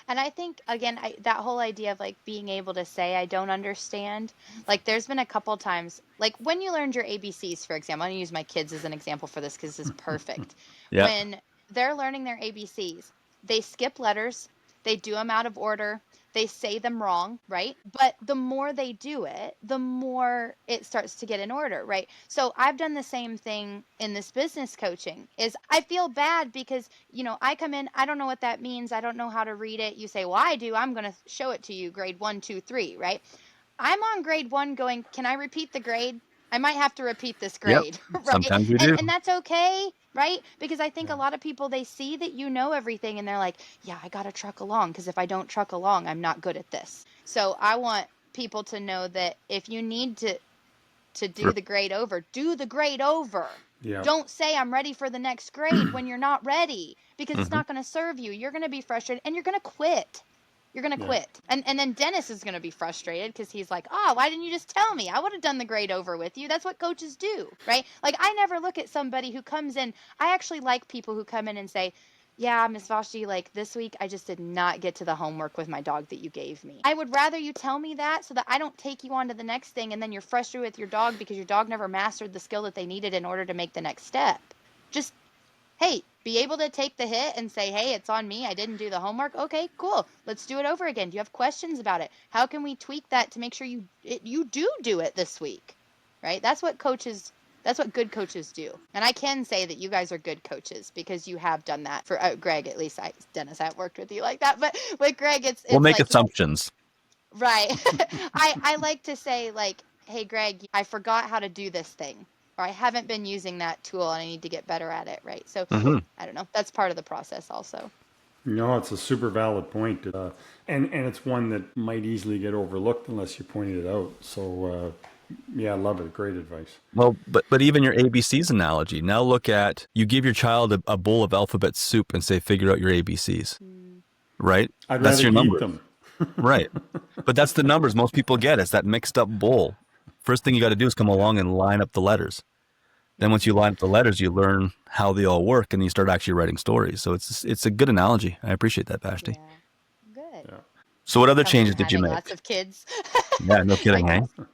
And I think, again, that whole idea of like being able to say, I don't understand, like there's been a couple times, like when you learned your ABCs, for example, I'm going to use my kids as an example for this because this is perfect. Yeah. When they're learning their ABCs, they skip letters, they do them out of order, they say them wrong, right? But the more they do it, the more it starts to get in order, right? So I've done the same thing in this business coaching is I feel bad because, I come in, I don't know what that means. I don't know how to read it. You say, well, I do. I'm going to show it to you, grade 1, 2, 3, right? I'm on grade 1 going, can I repeat the grade? I might have to repeat this Yep. grade, right? Sometimes we do. And that's okay, right? Because I think a lot of people, they see that you know everything and they're like, yeah, I got to truck along because if I don't truck along, I'm not good at this. So I want people to know that if you need to do the grade over, do the grade over. Yeah. Don't say I'm ready for the next grade when you're not ready because it's not going to serve you. You're going to be frustrated and you're going to quit. You're going to quit. And then Dennis is going to be frustrated because he's like, oh, why didn't you just tell me? I would have done the grade over with you. That's what coaches do, right? Like I never look at somebody who comes in. I actually like people who come in and say, yeah, Miss Vashti, like this week, I just did not get to the homework with my dog that you gave me. I would rather you tell me that so that I don't take you on to the next thing and then you're frustrated with your dog because your dog never mastered the skill that they needed in order to make the next step. Just, hey, be able to take the hit and say, hey, it's on me. I didn't do the homework. Okay, cool. Let's do it over again. Do you have questions about it? How can we tweak that to make sure you do it this week, right? That's what good coaches do. And I can say that you guys are good coaches because you have done that for Greg, at least. Dennis, I haven't worked with you like that, but with Greg, it's We'll make like, assumptions. right. I like to say like, hey, Greg, I forgot how to do this thing. Or I haven't been using that tool and I need to get better at it, right? So I don't know. That's part of the process also. No, it's a super valid point. And it's one that might easily get overlooked unless you pointed it out. So, I love it. Great advice. Well, but even your ABCs analogy, now look at, you give your child a bowl of alphabet soup and say, figure out your ABCs, right? I'd That's rather your eat numbers. them. Right. But that's the numbers most people get. It's that mixed up bowl. First thing you got to do is come along and line up the letters. Then once you line up the letters, you learn how they all work and you start actually writing stories. So it's a good analogy. I appreciate that, Vashti. Yeah. Good. Yeah. So what other Comes changes from did you having make? lots of kids. Yeah, no kidding, Like, hey?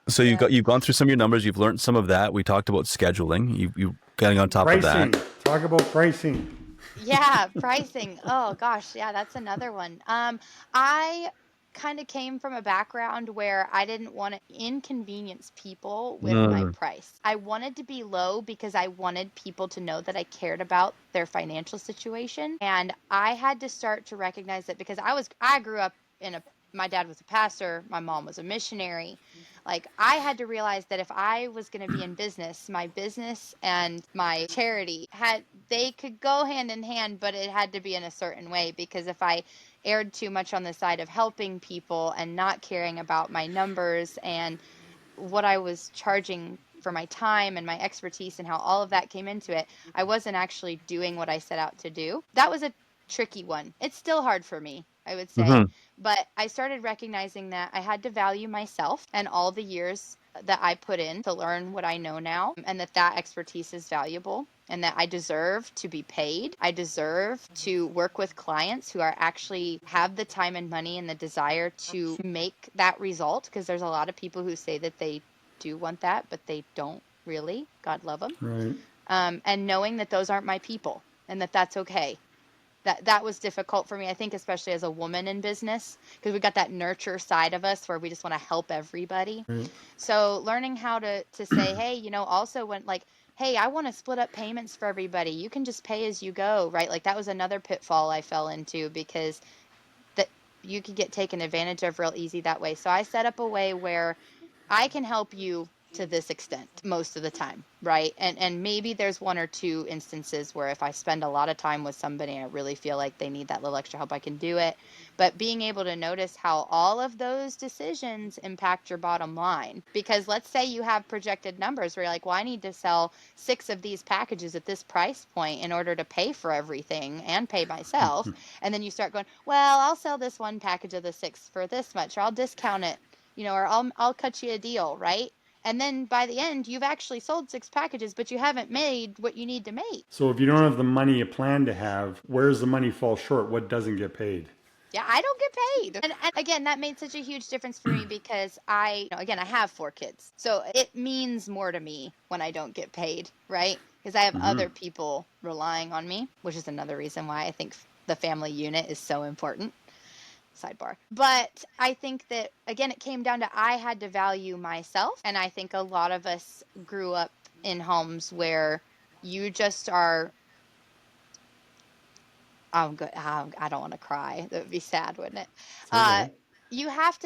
So you've gone through some of your numbers. You've learned some of that. We talked about scheduling. You getting on top Pricing. of that. Talk about pricing. yeah, pricing. Oh gosh, yeah, that's another one. I kind of came from a background where I didn't want to inconvenience people with my price. I wanted to be low because I wanted people to know that I cared about their financial situation. And I had to start to recognize that because I grew up my dad was a pastor, my mom was a missionary. Like I had to realize that if I was going to be in business, my business and my charity they could go hand in hand, but it had to be in a certain way because if I erred too much on the side of helping people and not caring about my numbers and what I was charging for my time and my expertise and how all of that came into it, I wasn't actually doing what I set out to do. That was a tricky one. It's still hard for me, I would say. But I started recognizing that I had to value myself and all the years that I put in to learn what I know now, and that expertise is valuable, and that I deserve to be paid. I deserve to work with clients who are actually have the time and money and the desire to make that result, because there's a lot of people who say that they do want that, but they don't really. God love them. Right. And knowing that those aren't my people and that that's okay. That was difficult for me, I think, especially as a woman in business, because we got that nurture side of us where we just want to help everybody. Right. So learning how to say, hey, also when like, hey, I want to split up payments for everybody. You can just pay as you go, right? Like that was another pitfall I fell into, because that you could get taken advantage of real easy that way. So I set up a way where I can help you to this extent most of the time, right? And maybe there's one or two instances where if I spend a lot of time with somebody, I really feel like they need that little extra help, I can do it. But being able to notice how all of those decisions impact your bottom line. Because let's say you have projected numbers where you're like, well, I need to sell 6 of these packages at this price point in order to pay for everything and pay myself. And then you start going, well, I'll sell this one package of the 6 for this much, or I'll discount it, or I'll cut you a deal, right? And then by the end, you've actually sold 6 packages, but you haven't made what you need to make. So if you don't have the money you plan to have, where's the money fall short? What doesn't get paid? Yeah, I don't get paid. And again, that made such a huge difference for me because again, I have 4 kids. So it means more to me when I don't get paid, right? Because I have other people relying on me, which is another reason why I think the family unit is so important. Sidebar. But I think that, again, it came down to I had to value myself. And I think a lot of us grew up in homes where you just are, I'm good. I don't want to cry. That would be sad, wouldn't it? Okay. You have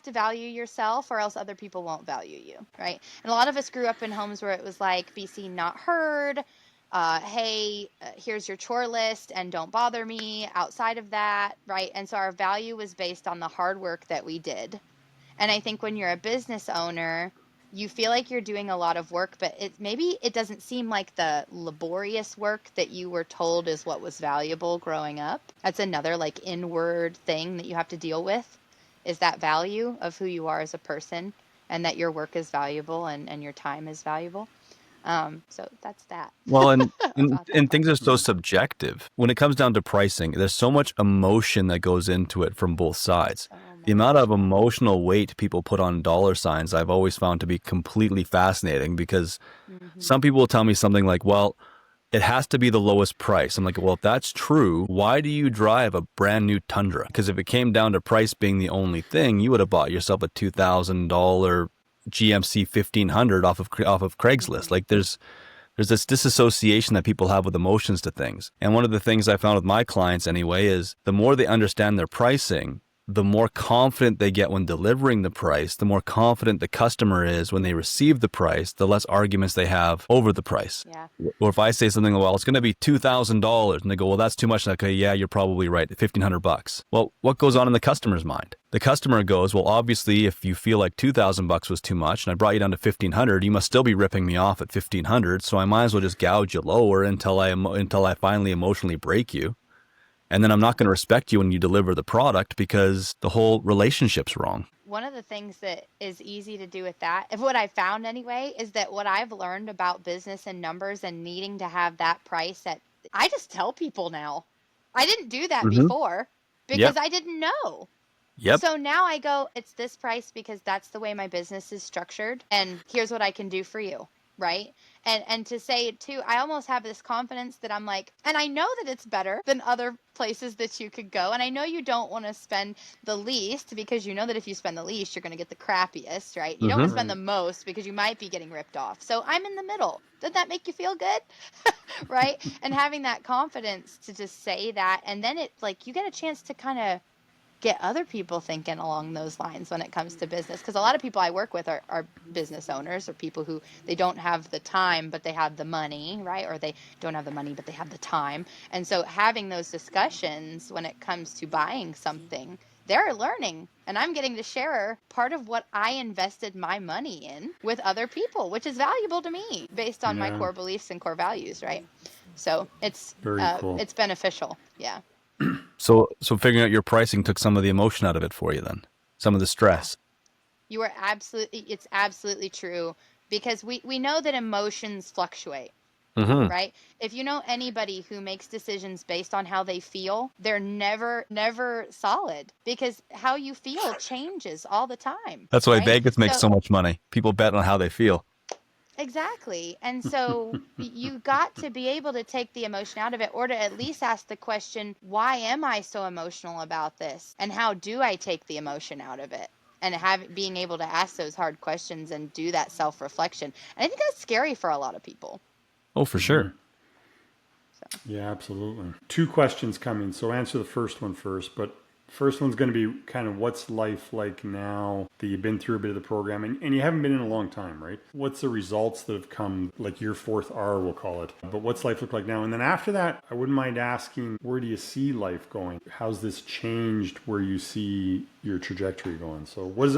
to value yourself, or else other people won't value you, right? And a lot of us grew up in homes where it was like, be seen, not heard. Hey, here's your chore list and don't bother me outside of that, right? And so our value was based on the hard work that we did. And I think when you're a business owner, you feel like you're doing a lot of work, but maybe it doesn't seem like the laborious work that you were told is what was valuable growing up. That's another like inward thing that you have to deal with, is that value of who you are as a person, and that your work is valuable and your time is valuable. So that's that. Well, and About that part. things are so subjective. When it comes down to pricing, there's so much emotion that goes into it from both sides. So The amount of much. emotional weight people put on dollar signs, I've always found to be completely fascinating, because some people will tell me something like, well, it has to be the lowest price. I'm like, well, if that's true, why do you drive a brand new Tundra? Because if it came down to price being the only thing, you would have bought yourself a $2,000 GMC 1500 off of Craigslist. Like there's this disassociation that people have with emotions to things. And one of the things I found with my clients anyway is the more they understand their pricing, the more confident they get when delivering the price, the more confident the customer is when they receive the price, the less arguments they have over the price. Yeah. Or if I say something, well, it's going to be $2,000, and they go, well, that's too much. Okay, yeah, you're probably right, $1,500. Well, what goes on in the customer's mind? The customer goes, well, obviously, if you feel like $2,000 was too much, and I brought you down to $1,500, you must still be ripping me off at $1,500. So I might as well just gouge you lower until I finally emotionally break you. And then I'm not going to respect you when you deliver the product, because the whole relationship's wrong. One of the things that is easy to do with that, if what I found anyway, is that what I've learned about business and numbers and needing to have that price I just tell people now. I didn't do that before because I didn't know. Yep. So now I go, it's this price because that's the way my business is structured, and here's what I can do for you, right? And to say it too, I almost have this confidence that I'm like, and I know that it's better than other places that you could go, and I know you don't want to spend the least, because you know that if you spend the least, you're going to get the crappiest, right? You don't want to spend the most because you might be getting ripped off. So I'm in the middle. Doesn't that make you feel good? Right? And having that confidence to just say that, and then it's like you get a chance to kind of get other people thinking along those lines when it comes to business. Because a lot of people I work with are business owners, or people who they don't have the time, but they have the money, right? Or they don't have the money, but they have the time. And so having those discussions when it comes to buying something they're learning, and I'm getting to share part of what I invested my money in with other people, which is valuable to me based on my Yeah. core beliefs and core values, right? So Very cool. it's beneficial. Yeah. So figuring out your pricing took some of the emotion out of it for you then, some of the Yeah. stress. It's absolutely true, because we know that emotions fluctuate. Mm-hmm. Right? If you know anybody who makes decisions based on how they feel, they're never solid, because how you feel changes all the time, That's why right? Vegas makes So so much money. People bet on how they feel. exactly. And so you got to be able to take the emotion out of it, or to at least ask the question, why am I so emotional about this? And how do I take the emotion out of it? And being able to ask those hard questions and do that self-reflection. And I think that's scary for a lot of people. Oh, for sure. So Yeah, absolutely. Two questions coming. So answer the first one first. But first one's going to be kind of, what's life like now that you've been through a bit of the program, and you haven't been in a long time, right? What's the results that have come, like your fourth R, we'll call it. But what's life look like now? And then after that, I wouldn't mind asking, where do you see life going? How's this changed where you see your trajectory going? So what does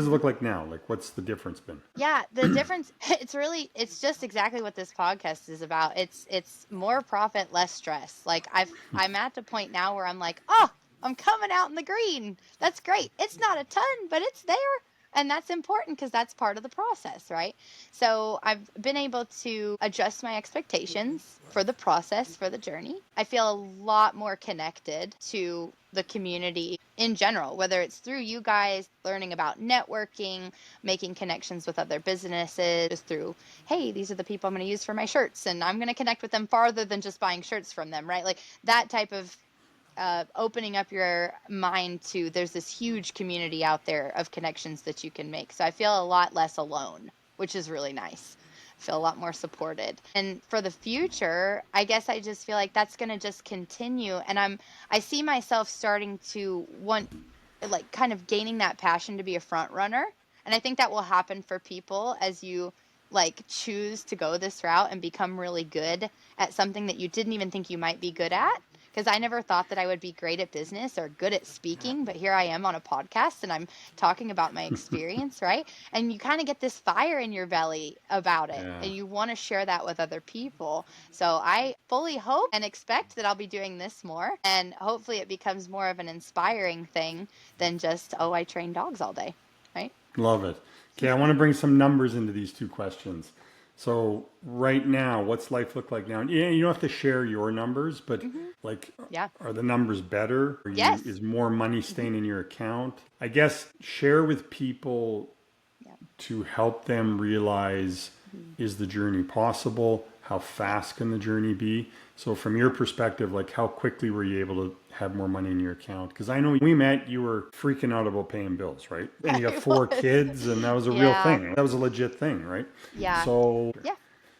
it look like now? Like, what's the difference been? yeah, the difference, it's just exactly what this podcast is about. It's more profit, less stress. Like I'm at the point now where I'm like, oh, I'm coming out in the green. That's great. It's not a ton, but it's there. And that's important, because that's part of the process, right? So I've been able to adjust my expectations for the process, for the journey. I feel a lot more connected to the community in general, whether it's through you guys, learning about networking, making connections with other businesses, through, hey, these are the people I'm going to use for my shirts, and I'm going to connect with them farther than just buying shirts from them, right? Like that type of opening up your mind to, there's this huge community out there of connections that you can make. So I feel a lot less alone, which is really nice. I feel a lot more supported. And for the future, I guess I just feel like that's going to just continue. And I see myself starting to want, like, kind of gaining that passion to be a front runner. And I think that will happen for people as you like choose to go this route and become really good at something that you didn't even think you might be good at. Because I never thought that I would be great at business or good at speaking, but here I am on a podcast and I'm talking about my experience, right? And you kind of get this fire in your belly about it, Yeah. and you want to share that with other people. So I fully hope and expect that I'll be doing this more, and hopefully it becomes more of an inspiring thing than just, oh, I train dogs all day, right? Love it. Okay, I want to bring some numbers into these two questions. So right now, what's life look like now? Yeah, you don't have to share your numbers, but like, Yeah. are the numbers better? Yes. Is more money staying in your account? I guess share with people Yeah. to help them realize, Mhm. is the journey possible? How fast can the journey be? So from your perspective, like how quickly were you able to have more money in your account? Because I know we met, you were freaking out about paying bills, right? And you got I 4 kids, and that was a real Yeah. thing. That was a legit thing, right? Yeah. So Yeah.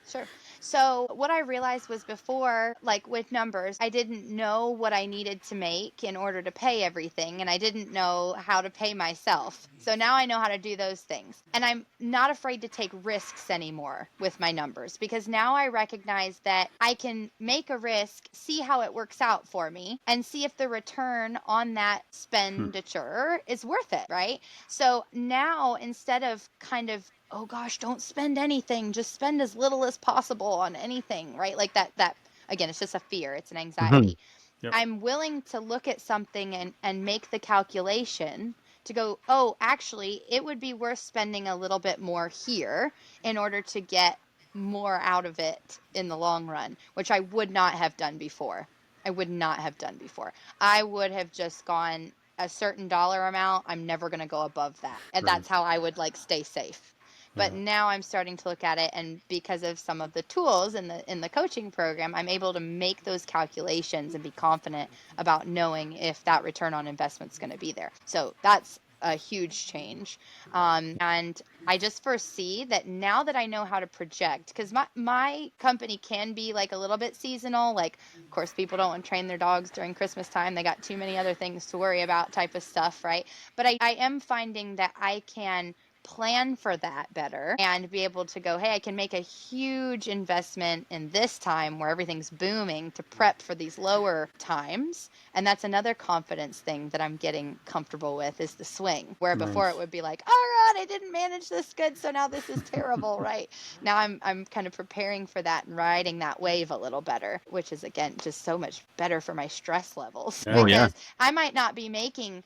Sure. So what I realized was, before, like with numbers, I didn't know what I needed to make in order to pay everything, and I didn't know how to pay myself. So now I know how to do those things. And I'm not afraid to take risks anymore with my numbers, because now I recognize that I can make a risk, see how it works out for me, and see if the return on that expenditure is worth it, right? So now, instead of kind of, oh gosh, don't spend anything, just spend as little as possible on anything, right? Like that again, it's just a fear, it's an Mm-hmm. anxiety. yep. I'm willing to look at something and make the calculation to go, oh, actually, it would be worth spending a little bit more here in order to get more out of it in the long run, which I would not have done before. I would not have done before. I would have just gone a certain dollar amount. I'm never going to go above that. And Right. that's how I would like stay safe. But Yeah. now I'm starting to look at it, and because of some of the tools in the coaching program, I'm able to make those calculations and be confident about knowing if that return on investment is going to be there. So that's a huge change. And I just foresee that now that I know how to project, because my company can be like a little bit seasonal. Like, of course, people don't want to train their dogs during Christmas time. They got too many other things to worry about, type of stuff, right? But I am finding that I can plan for that better and be able to go, hey, I can make a huge investment in this time where everything's booming to prep for these lower times. And that's another confidence thing that I'm getting comfortable with, is the swing, where before Nice. it would be like, all right, I didn't manage this good, so now this is terrible, right? Now I'm kind of preparing for that and riding that wave a little better, which is, again, just so much better for my stress levels. Yeah. Oh, yeah. Because I might not be making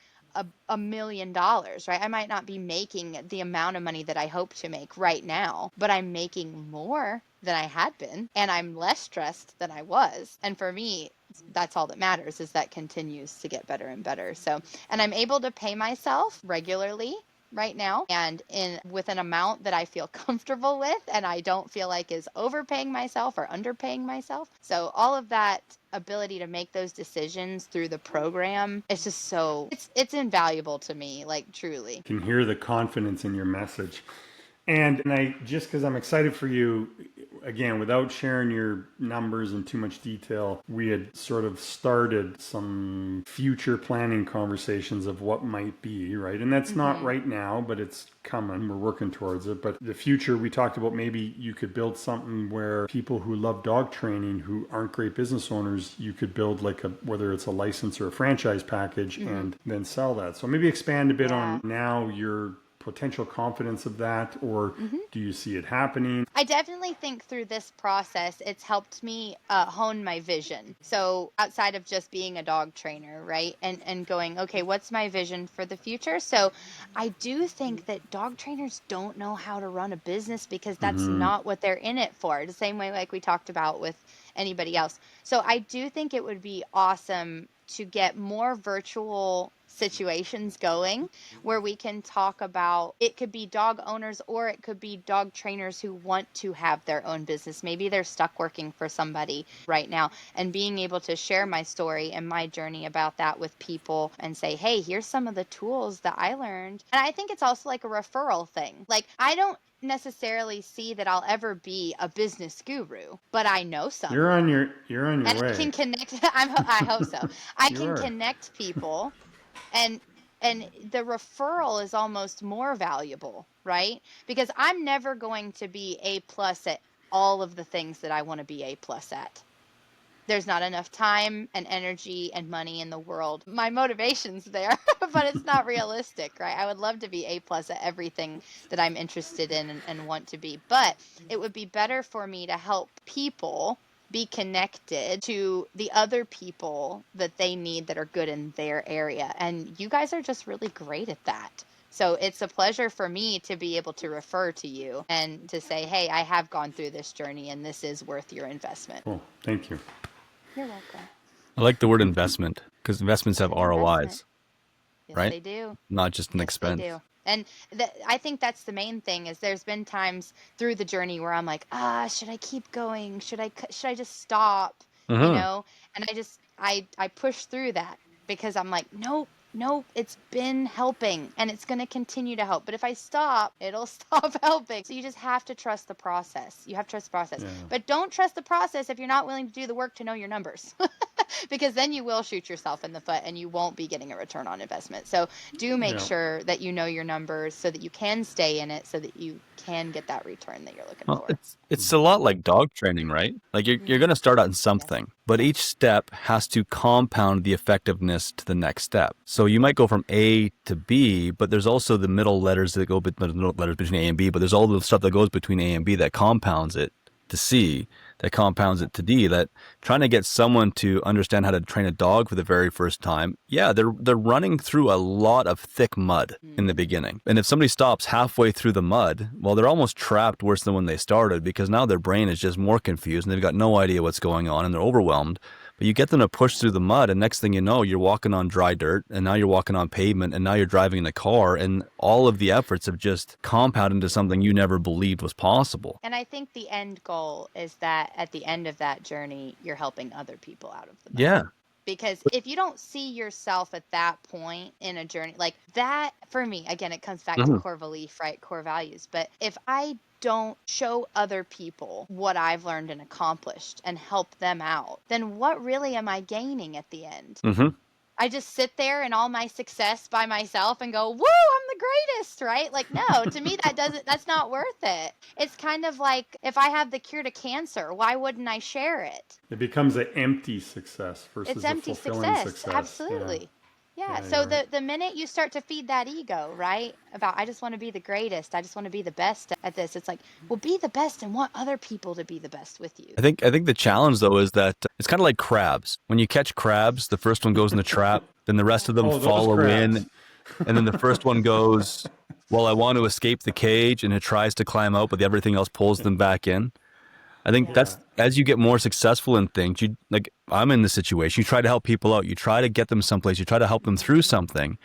$1 million, right? I might not be making the amount of money that I hope to make right now, but I'm making more than I had been, and I'm less stressed than I was. And for me, that's all that matters, is that continues to get better and better. So, and I'm able to pay myself regularly right now, and with an amount that I feel comfortable with and I don't feel like is overpaying myself or underpaying myself. So all of that ability to make those decisions through the program, it's just so it's invaluable to me, like, truly. Can hear the confidence in your message. And I, just because I'm excited for you, again, without sharing your numbers in too much detail, we had sort of started some future planning conversations of what might be, right? And that's not right now, but it's coming. We're working towards it. But the future, we talked about, maybe you could build something where people who love dog training, who aren't great business owners, you could build like whether it's a license or a franchise package, and then sell that. So maybe expand a bit on now your potential confidence of that, or do you see it happening? I definitely think through this process, it's helped me hone my vision. So outside of just being a dog trainer, right? And going, okay, what's my vision for the future? So I do think that dog trainers don't know how to run a business, because that's not what they're in it for. The same way, like we talked about with anybody else. So I do think it would be awesome to get more virtual situations going where we can talk about, it could be dog owners or it could be dog trainers who want to have their own business. Maybe they're stuck working for somebody right now, and being able to share my story and my journey about that with people and say, hey, here's some of the tools that I learned. And I think it's also like a referral thing. Like, I don't necessarily see that I'll ever be a business guru, but I know some. You're on your And I way. can connect. I hope so. I You can are. connect people, and the referral is almost more valuable, right? Because I'm never going to be A plus at all of the things that I want to be A plus at. There's not enough time and energy and money in the world. My motivation's there, but it's not realistic, right? I would love to be A plus at everything that I'm interested in and want to be, but it would be better for me to help people be connected to the other people that they need that are good in their area. And you guys are just really great at that. So it's a pleasure for me to be able to refer to you and to say, hey, I have gone through this journey and this is worth your investment. Cool. Thank you. You're welcome. I like the word investment, because investments have An investment. ROIs, Yes, right? they do. Not just an Yes, they expense. do. And I think that's the main thing, is there's been times through the journey where I'm like, should I keep going? Should I just stop? You Mm-hmm. know? And I push through that, because I'm like, nope, it's been helping and it's going to continue to help. But if I stop, it'll stop helping. So you just have to trust the process. You have to trust the process. Yeah. But don't trust the process if you're not willing to do the work to know your numbers. Because then you will shoot yourself in the foot and you won't be getting a return on investment. So do make Yeah. sure that you know your numbers so that you can stay in it, so that you can get that return that you're looking Well, for. it's a lot like dog training, right? Like you're going to start out in something, but each step has to compound the effectiveness to the next step. So you might go from A to B, but there's also the middle letters that go letters between A and B, but there's all the stuff that goes between A and B that compounds it to C, that compounds it to D. That trying to get someone to understand how to train a dog for the very first time, yeah, they're running through a lot of thick mud in the beginning. And if somebody stops halfway through the mud, well, they're almost trapped worse than when they started, because now their brain is just more confused and they've got no idea what's going on and they're overwhelmed. But you get them to push through the mud, and next thing you know, you're walking on dry dirt, and now you're walking on pavement, and now you're driving in a car, and all of the efforts have just compounded into something you never believed was possible. And I think the end goal is that at the end of that journey, you're helping other people out of the mud. Yeah. Because if you don't see yourself at that point in a journey like that, for me, again, it comes back to core belief, right? Core values. But if I don't show other people what I've learned and accomplished and help them out, then what really am I gaining at the end? Mm-hmm. I just sit there in all my success by myself and go, woo, I'm the greatest, right? Like, no, to me, that's not worth it. It's kind of like if I have the cure to cancer, why wouldn't I share it? It becomes an empty success It's versus a empty fulfilling success. success. Yeah. Absolutely. Yeah. Yeah, So you're right. the minute you start to feed that ego, right? About I just want to be the greatest. I just want to be the best at this. It's like, well, be the best and want other people to be the best with you. I think the challenge though is that it's kind of like crabs. When you catch crabs, the first one goes in the trap, then the rest of them Oh, those follow crabs. in, and then the first one goes, well, I want to escape the cage, and it tries to climb out, but everything else pulls them back in. I think Yeah. that's as you get more successful in things, you like I'm in this situation, you try to help people out, you try to get them someplace, you try to help them through something,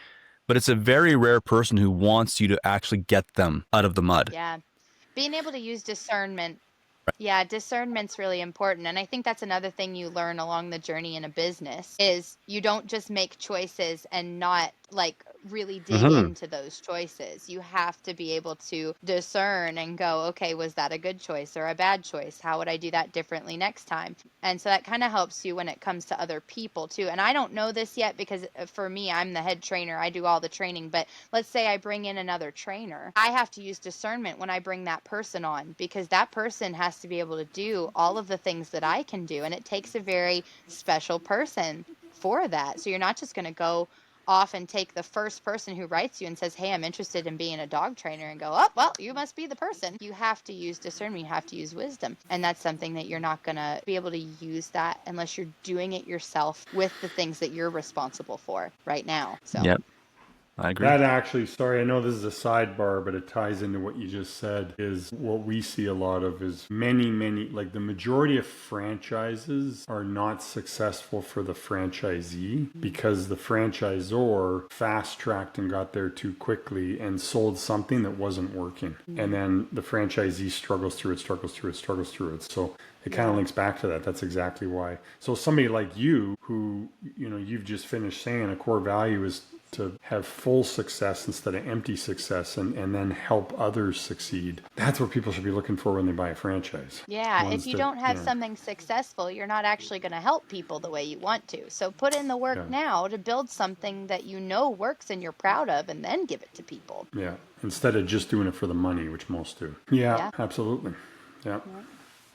but it's a very rare person who wants you to actually get them out of the mud. Yeah. Being able to use discernment. Yeah, discernment's really important. And I think that's another thing you learn along the journey in a business is you don't just make choices and not like really dig Hmm. into those choices. You have to be able to discern and go, okay, was that a good choice or a bad choice? How would I do that differently next time? And so that kind of helps you when it comes to other people too. And I don't know this yet because for me, I'm the head trainer. I do all the training, but let's say I bring in another trainer. I have to use discernment when I bring that person on because that person has to be able to do all of the things that I can do. And it takes a very special person for that. So you're not just going to go off and take the first person who writes you and says, hey, I'm interested in being a dog trainer and go, oh, well, you must be the person. You have to use discernment. You have to use wisdom. And that's something that you're not going to be able to use that unless you're doing it yourself with the things that you're responsible for right now. So Yep, I agree. That actually, sorry, I know this is a sidebar, but it ties into what you just said, is what we see a lot of is many, like the majority of franchises are not successful for the franchisee because the franchisor fast-tracked and got there too quickly and sold something that wasn't working. And then the franchisee struggles through it. So it kind of links back to that. That's exactly why. So somebody like you who, you've just finished saying a core value is to have full success instead of empty success and then help others succeed. That's what people should be looking for when they buy a franchise. yeah, Ones if you that- don't have yeah. something successful, you're not actually going to help people the way you want to. So put in the work Yeah. now to build something that you know works and you're proud of and then give it to people. Yeah. Instead of just doing it for the money, which most do. Yeah, Yeah. absolutely. Yeah.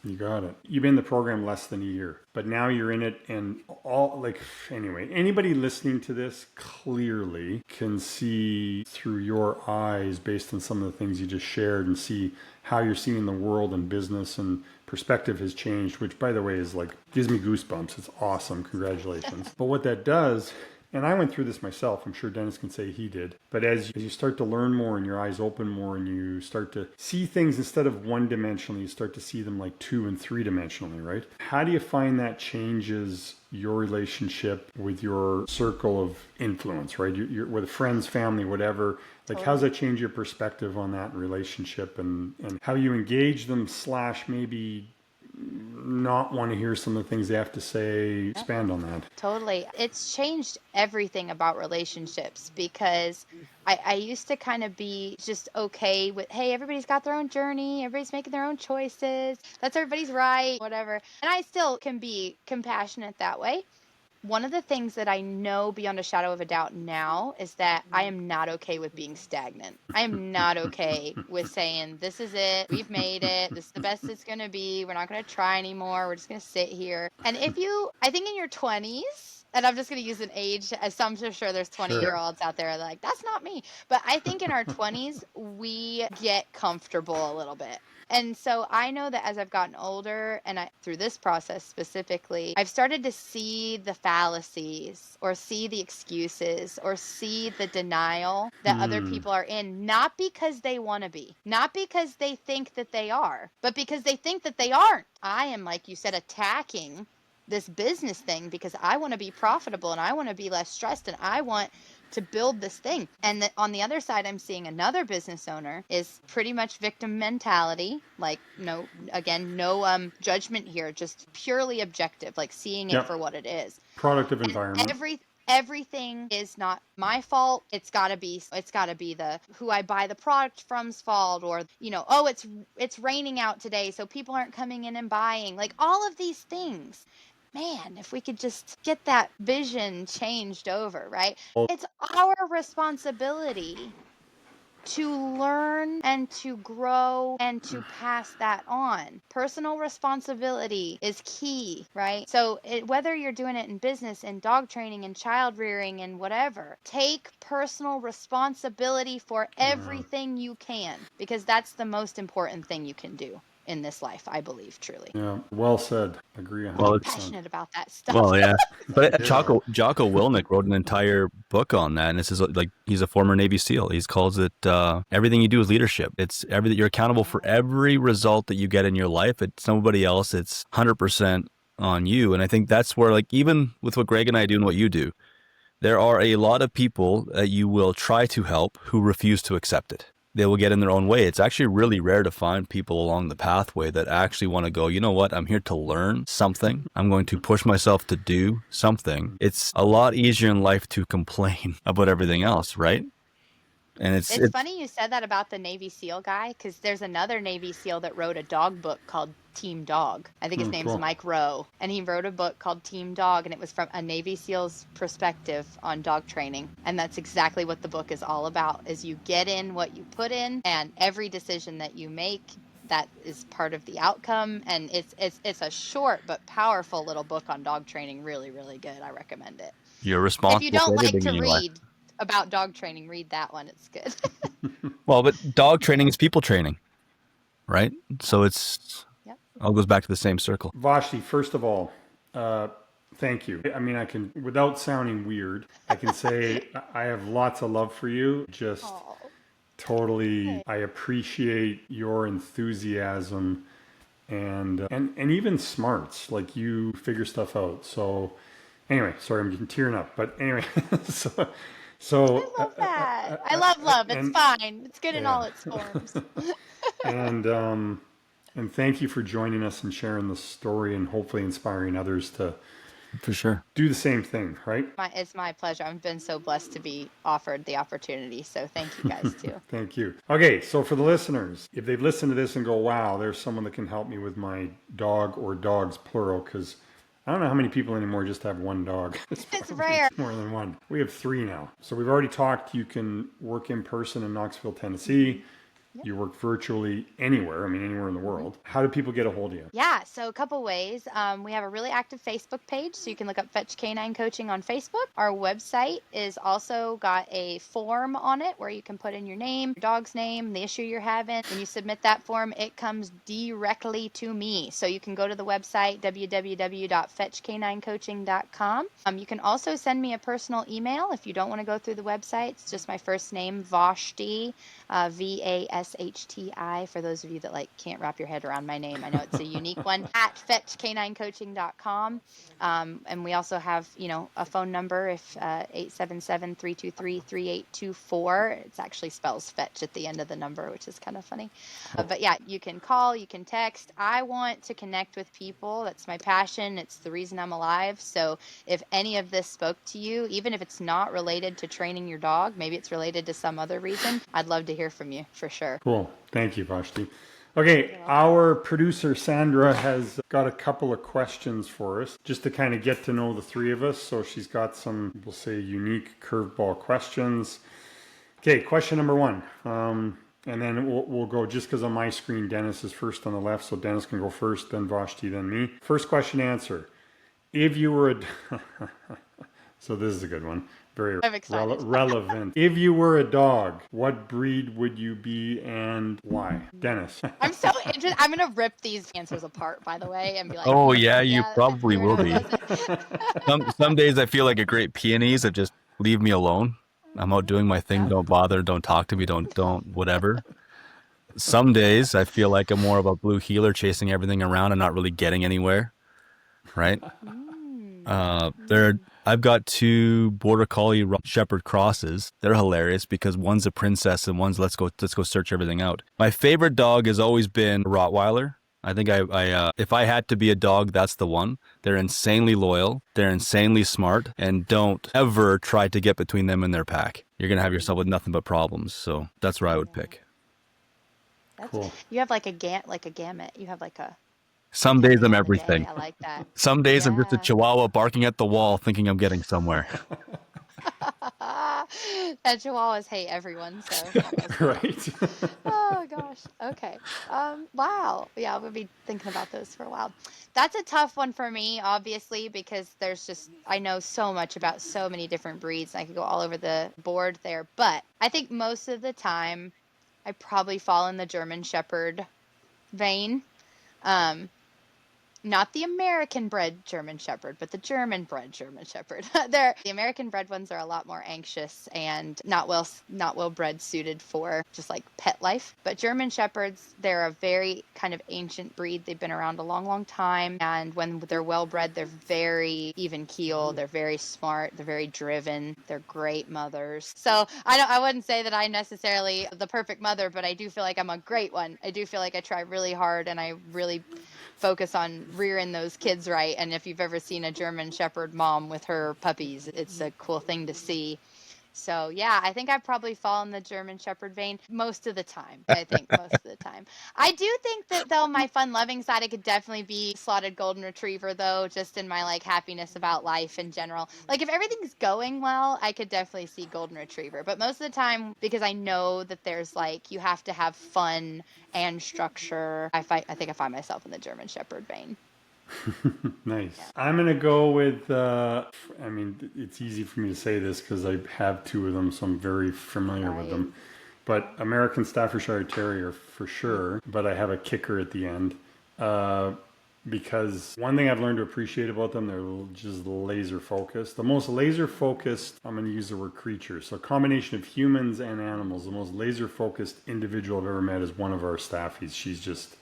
You got it. You've been in the program less than a year, but now you're in it and anyway, anybody listening to this clearly can see through your eyes based on some of the things you just shared and see how you're seeing the world and business and perspective has changed, which by the way is like, gives me goosebumps. It's awesome. Congratulations. But what that does, and I went through this myself, I'm sure Dennis can say he did, but as you start to learn more and your eyes open more and you start to see things instead of one dimensionally, you start to see them like 2 and 3 dimensionally, right? How do you find that changes your relationship with your circle of influence, right? You're with friends, family, whatever. Like, how's that change your perspective on that relationship and how you engage them / maybe not want to hear some of the things they have to say? Expand on that. Totally. It's changed everything about relationships because I used to kind of be just okay with, hey, everybody's got their own journey, everybody's making their own choices, that's everybody's right, whatever. And I still can be compassionate that way. One of the things that I know beyond a shadow of a doubt now is that I am not okay with being stagnant. I am not okay with saying, this is it, we've made it, this is the best it's going to be, we're not going to try anymore, we're just going to sit here. And I think in your 20s, and I'm just going to use an age, as I'm sure there's 20-year-olds out there like, that's not me. But I think in our 20s, we get comfortable a little bit. And so I know that as I've gotten older and through this process specifically, I've started to see the fallacies or see the excuses or see the denial that other people are in, not because they want to be, not because they think that they are, but because they think that they aren't. I am, like you said, attacking this business thing because I want to be profitable and I want to be less stressed and I want to build this thing. And on the other side, I'm seeing another business owner is pretty much victim mentality. Like, no judgment here, just purely objective, like seeing it for what it is. Productive And environment. everything is not my fault. It's gotta be the who I buy the product from's fault, or oh, it's raining out today, so people aren't coming in and buying. Like all of these things. man, if we could just get that vision changed over, right? Well- It's our responsibility to learn and to grow and to pass that on. Personal responsibility is key, right? So whether you're doing it in business, in dog training, in child rearing, and whatever, take personal responsibility for everything you can, because that's the most important thing you can do in this life, I believe, truly. Yeah, well said. Agree 100%. Well, I'm passionate about that stuff. Well, yeah, but Jocko Willink wrote an entire book on that, and this is like, he's a former Navy SEAL. He calls it everything you do is leadership. It's everything. You're accountable for every result that you get in your life. It's nobody else. It's 100% on you. And I think that's where, like, even with what Greg and I do and what you do, there are a lot of people that you will try to help who refuse to accept it. They will get in their own way. It's actually really rare to find people along the pathway that actually want to go, you know what, I'm here to learn something. I'm going to push myself to do something. It's a lot easier in life to complain about everything else, right? And it's funny you said that about the Navy SEAL guy, because there's another Navy SEAL that wrote a dog book called Team Dog. I think his name's cool. Mike Rowe, and he wrote a book called Team Dog, and it was from a Navy SEAL's perspective on dog training. And that's exactly what the book is all about, is you get in what you put in, and every decision that you make, that is part of the outcome. And it's a short but powerful little book on dog training. Really, really good. I recommend it. you're responsible. If you don't for like everything to in your life. read about dog training, read that one. It's good. Well, but dog training is people training, right? So it's all goes back to the same circle. Vashti, first of all, thank you. I mean, I can, without sounding weird, I can say I have lots of love for you. Just totally, I appreciate your enthusiasm and even smarts. Like, you figure stuff out. So anyway, sorry, I'm getting tearing up. But anyway, so I love that. I love love. It's fine. It's good in all its forms. And thank you for joining us and sharing the story and hopefully inspiring others to, For sure, do the same thing, right? It's my pleasure. I've been so blessed to be offered the opportunity. So thank you guys too. Thank you. Okay, so for the listeners, if they've listened to this and go, wow, there's someone that can help me with my dog, or dogs plural, because I don't know how many people anymore just have one dog. It's rare. More than one. We have 3 now. So we've already talked. You can work in person in Knoxville, Tennessee. You work virtually anywhere. I mean, anywhere in the world. How do people get a hold of you? Yeah, so a couple ways. We have a really active Facebook page, so you can look up Fetch Canine Coaching on Facebook. Our website is also got a form on it where you can put in your name, your dog's name, the issue you're having. When you submit that form, it comes directly to me. So you can go to the website, www.fetchcaninecoaching.com. You can also send me a personal email if you don't want to go through the website. It's just my first name, Vashti, Vashti, for those of you that can't wrap your head around my name. I know it's a unique one, at fetchcaninecoaching.com. And we also have, a phone number, if 877-323-3824. It actually spells fetch at the end of the number, which is kind of funny. But yeah, you can call, you can text. I want to connect with people. That's my passion. It's the reason I'm alive. So if any of this spoke to you, even if it's not related to training your dog, maybe it's related to some other reason, I'd love to hear from you for sure. Cool. Thank you, Vashti. Okay, our producer Sandra has got a couple of questions for us just to kind of get to know the 3 of us. So she's got some, we'll say, unique curveball questions. Okay, question number 1. And then we'll go, just because on my screen, Dennis is first on the left. So Dennis can go first, then Vashti, then me. First question answer. If you were so this is a good one. Very relevant. If you were a dog, what breed would you be and why? Dennis. I'm so interested. I'm going to rip these answers apart, by the way, and be like, oh yeah, you probably will be. Some days I feel like a great peonies that just leave me alone. I'm out doing my thing. Don't bother. Don't talk to me. Don't whatever. Some days I feel like I'm more of a blue heeler, chasing everything around and not really getting anywhere. Right? I've got 2 border collie shepherd crosses. They're hilarious because one's a princess and one's let's go search everything out. My favorite dog has always been a Rottweiler. I think if I had to be a dog, that's the one. They're insanely loyal. They're insanely smart, and don't ever try to get between them and their pack. You're going to have yourself with nothing but problems. So that's where I would pick. Cool. You have like a gamut. You have like a Some days I'm Depending on the day. everything. I like that. Some days I'm just a Yeah. chihuahua barking at the wall thinking I'm getting somewhere. That chihuahuas hate everyone, so that must be Right. nice. Oh gosh. Okay. Wow. Yeah, I'm gonna be thinking about those for a while. That's a tough one for me, obviously, because there's just I know so much about so many different breeds. I could go all over the board there, but I think most of the time I probably fall in the German Shepherd vein. Um, Not the American bred German Shepherd, but the German bred German Shepherd. The American bred ones are a lot more anxious and not well bred suited for just like pet life. But German Shepherds, they're a very kind of ancient breed. They've been around a long, long time. And when they're well bred, they're very even keel. They're very smart. They're very driven. They're great mothers. So I wouldn't say that I necessarily the perfect mother, but I do feel like I'm a great one. I do feel like I try really hard and I really focus on rearing those kids right. And if you've ever seen a German Shepherd mom with her puppies, it's a cool thing to see. So yeah, I think I probably fall in the German Shepherd vein most of the time. I think most of the time. I do think that though my fun loving side, I could definitely be slotted golden retriever though, just in my like happiness about life in general. Like if everything's going well, I could definitely see golden retriever. But most of the time, because I know that there's like you have to have fun and structure, I think I find myself in the German Shepherd vein. Nice. Yeah. I'm going to go with, I mean, it's easy for me to say this because I have two of them, so I'm very familiar with them. But American Staffordshire Terrier for sure, but I have a kicker at the end. Because one thing I've learned to appreciate about them, they're just laser focused. The most laser focused, I'm going to use the word creature. So a combination of humans and animals, the most laser focused individual I've ever met is one of our staffies. She's just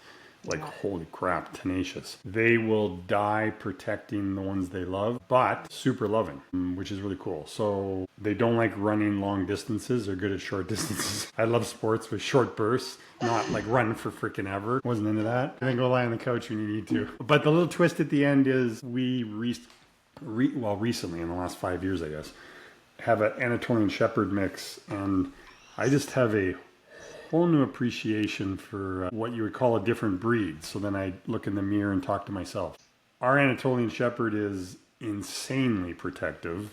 like, holy crap, tenacious. They will die protecting the ones they love, but super loving, which is really cool. So they don't like running long distances. They're good at short distances. I love sports with short bursts, not like run for freaking ever. Wasn't into that. And then go lie on the couch when you need to. But the little twist at the end is we recently, in the last 5 years, I guess, have an Anatolian Shepherd mix. And I just have a whole new appreciation for what you would call a different breed. So then I look in the mirror and talk to myself. Our Anatolian Shepherd is insanely protective,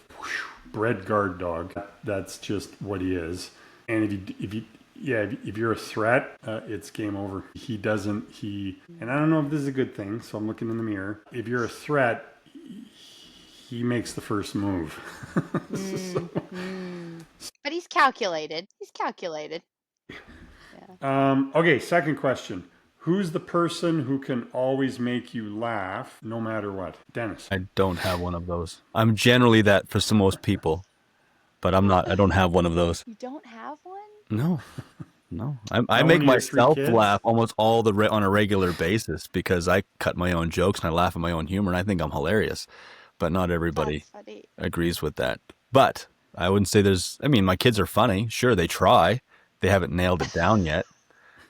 bred guard dog. That's just what he is. And if you're a threat, it's game over. And I don't know if this is a good thing, so I'm looking in the mirror. If you're a threat, he makes the first move. But he's calculated. He's calculated. Okay, second question. Who's the person who can always make you laugh no matter what? Dennis. I don't have one of those. I'm generally that for some most people, but I'm not. I don't have one of those. You don't have one? No, no. I Not make one of your three myself kids? laugh almost on a regular basis because I cut my own jokes and I laugh at my own humor and I think I'm hilarious. But not everybody That's funny. agrees with that. But I wouldn't say I mean, my kids are funny. Sure, they try. They haven't nailed it down yet.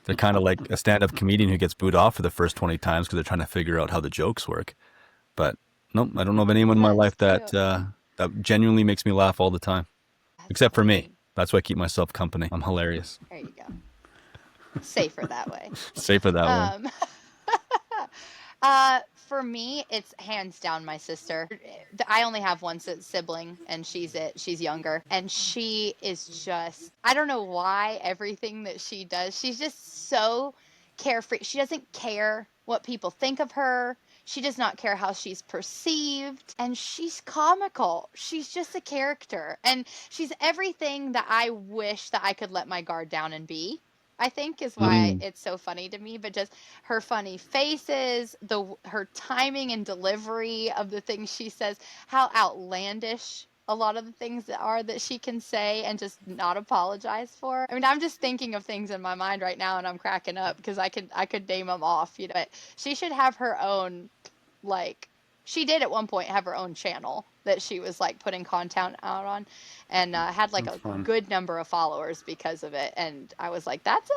They're kind of like a stand-up comedian who gets booed off for the first 20 times because they're trying to figure out how the jokes work. But nope, I don't know of anyone in my life That's that genuinely makes me laugh all the time, That's except for me. funny. That's why I keep myself company. I'm hilarious. There you go. Safer that way. Safer that way. For me, it's hands down my sister. I only have one sibling, and she's younger, and she is just, I don't know why everything that she does, she's just so carefree. She doesn't care what people think of her. She does not care how she's perceived, and she's comical. She's just a character, and she's everything that I wish that I could let my guard down and be. I think is why it's so funny to me, but just her funny faces, her timing and delivery of the things she says, how outlandish a lot of the things that she can say and just not apologize for. I mean, I'm just thinking of things in my mind right now and I'm cracking up because I could name them off, But she should have her own, like, she did at one point have her own channel that she was like putting content out on, and had like That's a fun. good number of followers because of it. And I was like, that's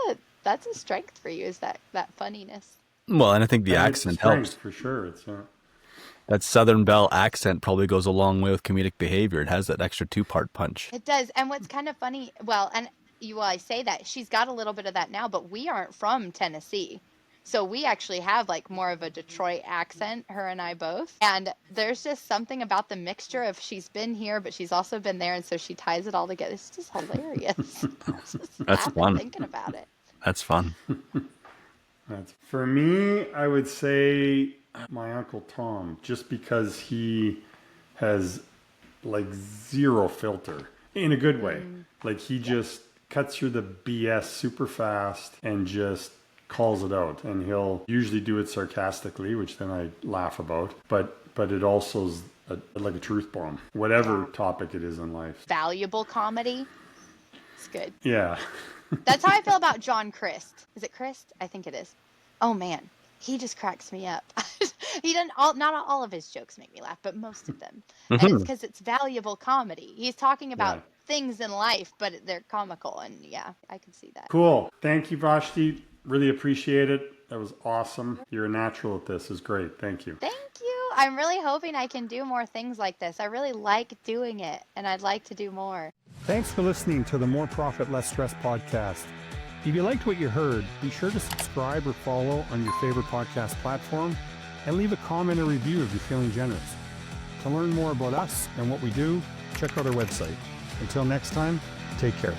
a strength for you, is that funniness. Well, and I think the It's a accent strength helps. for sure. That Southern Belle accent probably goes a long way with comedic behavior. It has that extra two-part punch. It does. And what's kind of funny, I say that she's got a little bit of that now, but we aren't from Tennessee. So we actually have like more of a Detroit accent, her and I both. And there's just something about the mixture of she's been here, but she's also been there. And so she ties it all together. It's just hilarious. That's fun. Thinking about it. That's fun. For me, I would say my Uncle Tom, just because he has like zero filter in a good way. Like he just cuts through the BS super fast and just calls it out, and he'll usually do it sarcastically, which then I laugh about, but it also is like a truth bomb, whatever topic it is in life. Valuable comedy. It's good. Yeah. That's how I feel about John Crist. Is it Crist? I think it is. Oh man, he just cracks me up. He doesn't not all of his jokes make me laugh, but most of them. And it's because it's valuable comedy. He's talking about things in life, but they're comical, and yeah, I can see that. Cool. Thank you, Vashti. Really appreciate it. That was awesome. You're a natural at this. It's great. Thank you. Thank you. I'm really hoping I can do more things like this. I really like doing it, and I'd like to do more. Thanks for listening to the More Profit, Less Stress podcast. If you liked what you heard, be sure to subscribe or follow on your favorite podcast platform and leave a comment or review if you're feeling generous. To learn more about us and what we do, check out our website. Until next time, take care.